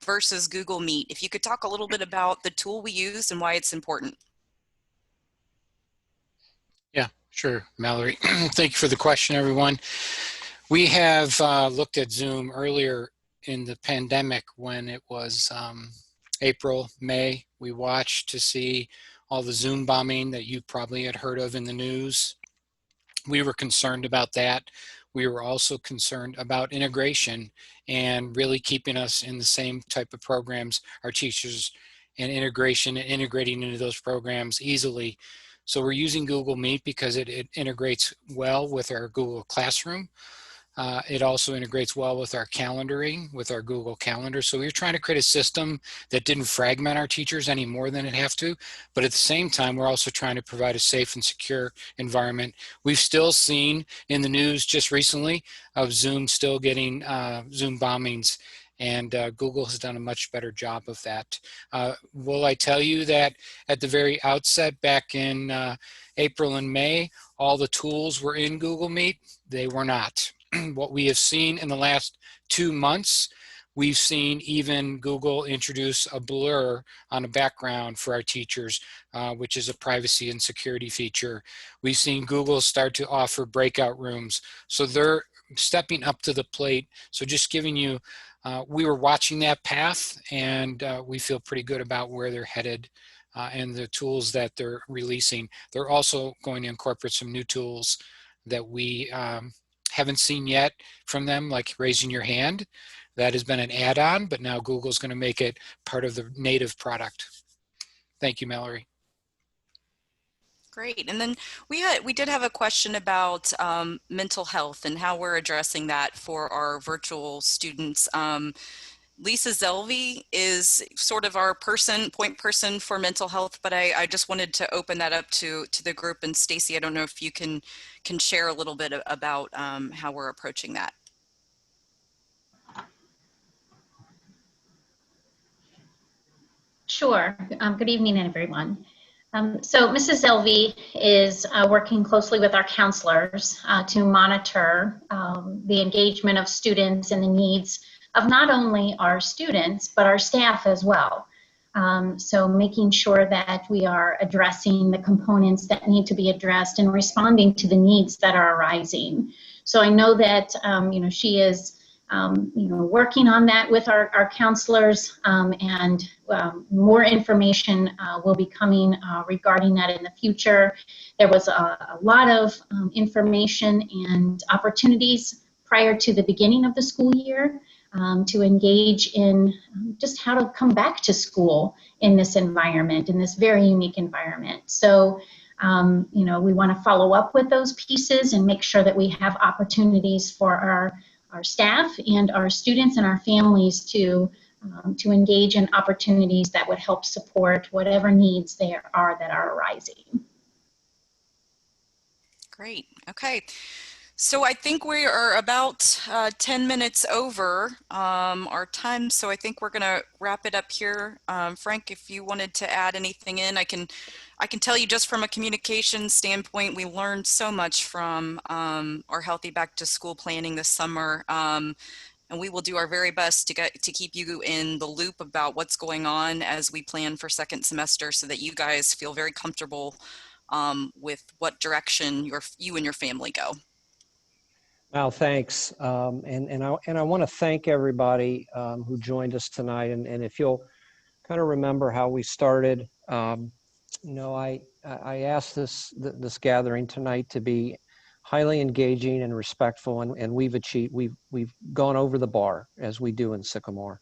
versus Google Meet? If you could talk a little bit about the tool we use and why it's important. Yeah, sure, Mallory. Thank you for the question, everyone. We have looked at Zoom earlier in the pandemic when it was April, May. We watched to see all the Zoom bombing that you probably had heard of in the news. We were concerned about that. We were also concerned about integration and really keeping us in the same type of programs, our teachers, and integration and integrating into those programs easily. So we're using Google Meet because it integrates well with our Google Classroom. It also integrates well with our calendaring, with our Google Calendar. So we were trying to create a system that didn't fragment our teachers any more than it have to. But at the same time, we're also trying to provide a safe and secure environment. We've still seen in the news just recently of Zoom still getting Zoom bombings. And Google has done a much better job of that. Will I tell you that at the very outset, back in April and May, all the tools were in Google Meet? They were not. What we have seen in the last 2 months, we've seen even Google introduce a blur on a background for our teachers, which is a privacy and security feature. We've seen Google start to offer breakout rooms. So they're stepping up to the plate. So just giving you, we were watching that path, and we feel pretty good about where they're headed and the tools that they're releasing. They're also going to incorporate some new tools that we haven't seen yet from them, like raising your hand. That has been an add-on, but now Google's going to make it part of the native product. Thank you, Mallory. Great. And then we did have a question about mental health and how we're addressing that for our virtual students. Lisa Zelvi is sort of our point person for mental health, but I just wanted to open that up to the group. And Stacy, I don't know if you can share a little bit about how we're approaching that. Sure. Good evening, everyone. So Mrs. Zelvi is working closely with our counselors to monitor the engagement of students and the needs of not only our students, but our staff as well. So making sure that we are addressing the components that need to be addressed and responding to the needs that are arising. So I know that, she is working on that with our counselors, and more information will be coming regarding that in the future. There was a lot of information and opportunities prior to the beginning of the school year to engage in just how to come back to school in this environment, in this very unique environment. So we want to follow up with those pieces and make sure that we have opportunities for our staff and our students and our families to engage in opportunities that would help support whatever needs there are that are arising. Great. Okay. So I think we are about 10 minutes over our time. So I think we're going to wrap it up here. Frank, if you wanted to add anything in, I can tell you just from a communication standpoint, we learned so much from our Healthy Back to School planning this summer. And we will do our very best to keep you in the loop about what's going on as we plan for second semester so that you guys feel very comfortable with what direction you and your family go. Well, thanks. And I want to thank everybody who joined us tonight. And if you'll kind of remember how we started, I asked this gathering tonight to be highly engaging and respectful, and we've gone over the bar as we do in Sycamore.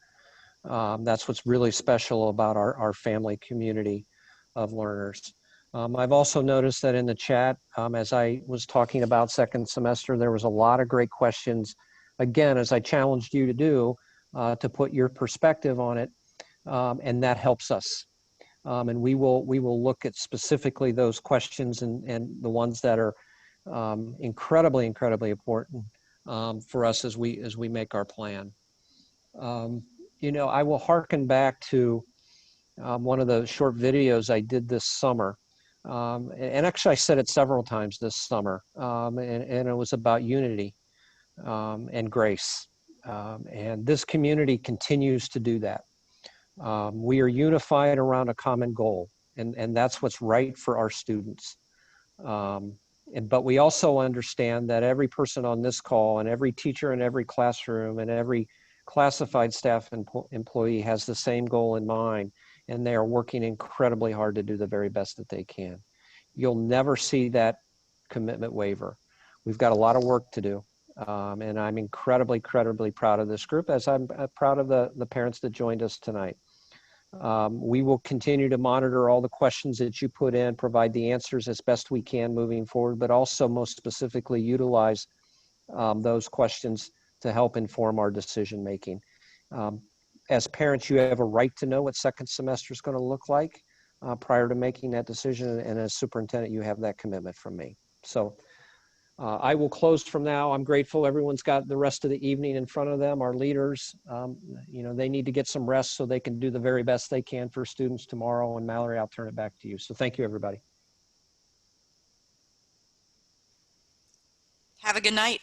That's what's really special about our family community of learners. I've also noticed that in the chat, as I was talking about second semester, there was a lot of great questions. Again, as I challenged you to do, to put your perspective on it, and that helps us. And we will look at specifically those questions and the ones that are incredibly important for us as we make our plan. I will hearken back to one of the short videos I did this summer. And actually I said it several times this summer, and it was about unity and grace. And this community continues to do that. We are unified around a common goal, and that's what's right for our students. But we also understand that every person on this call and every teacher in every classroom and every classified staff and employee has the same goal in mind, and they are working incredibly hard to do the very best that they can. You'll never see that commitment waver. We've got a lot of work to do, and I'm incredibly proud of this group, as I'm proud of the parents that joined us tonight. We will continue to monitor all the questions that you put in, provide the answers as best we can moving forward, but also most specifically utilize those questions to help inform our decision making. As parents, you have a right to know what second semester is going to look like prior to making that decision, and as superintendent, you have that commitment from me. So I will close from now. I'm grateful everyone's got the rest of the evening in front of them. Our leaders, you know, they need to get some rest so they can do the very best they can for students tomorrow. And Mallory, I'll turn it back to you. So thank you, everybody. Have a good night.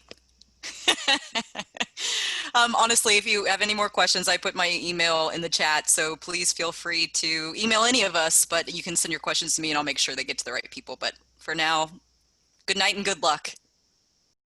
Honestly, if you have any more questions, I put my email in the chat, so please feel free to email any of us, but you can send your questions to me and I'll make sure they get to the right people. But for now, good night and good luck.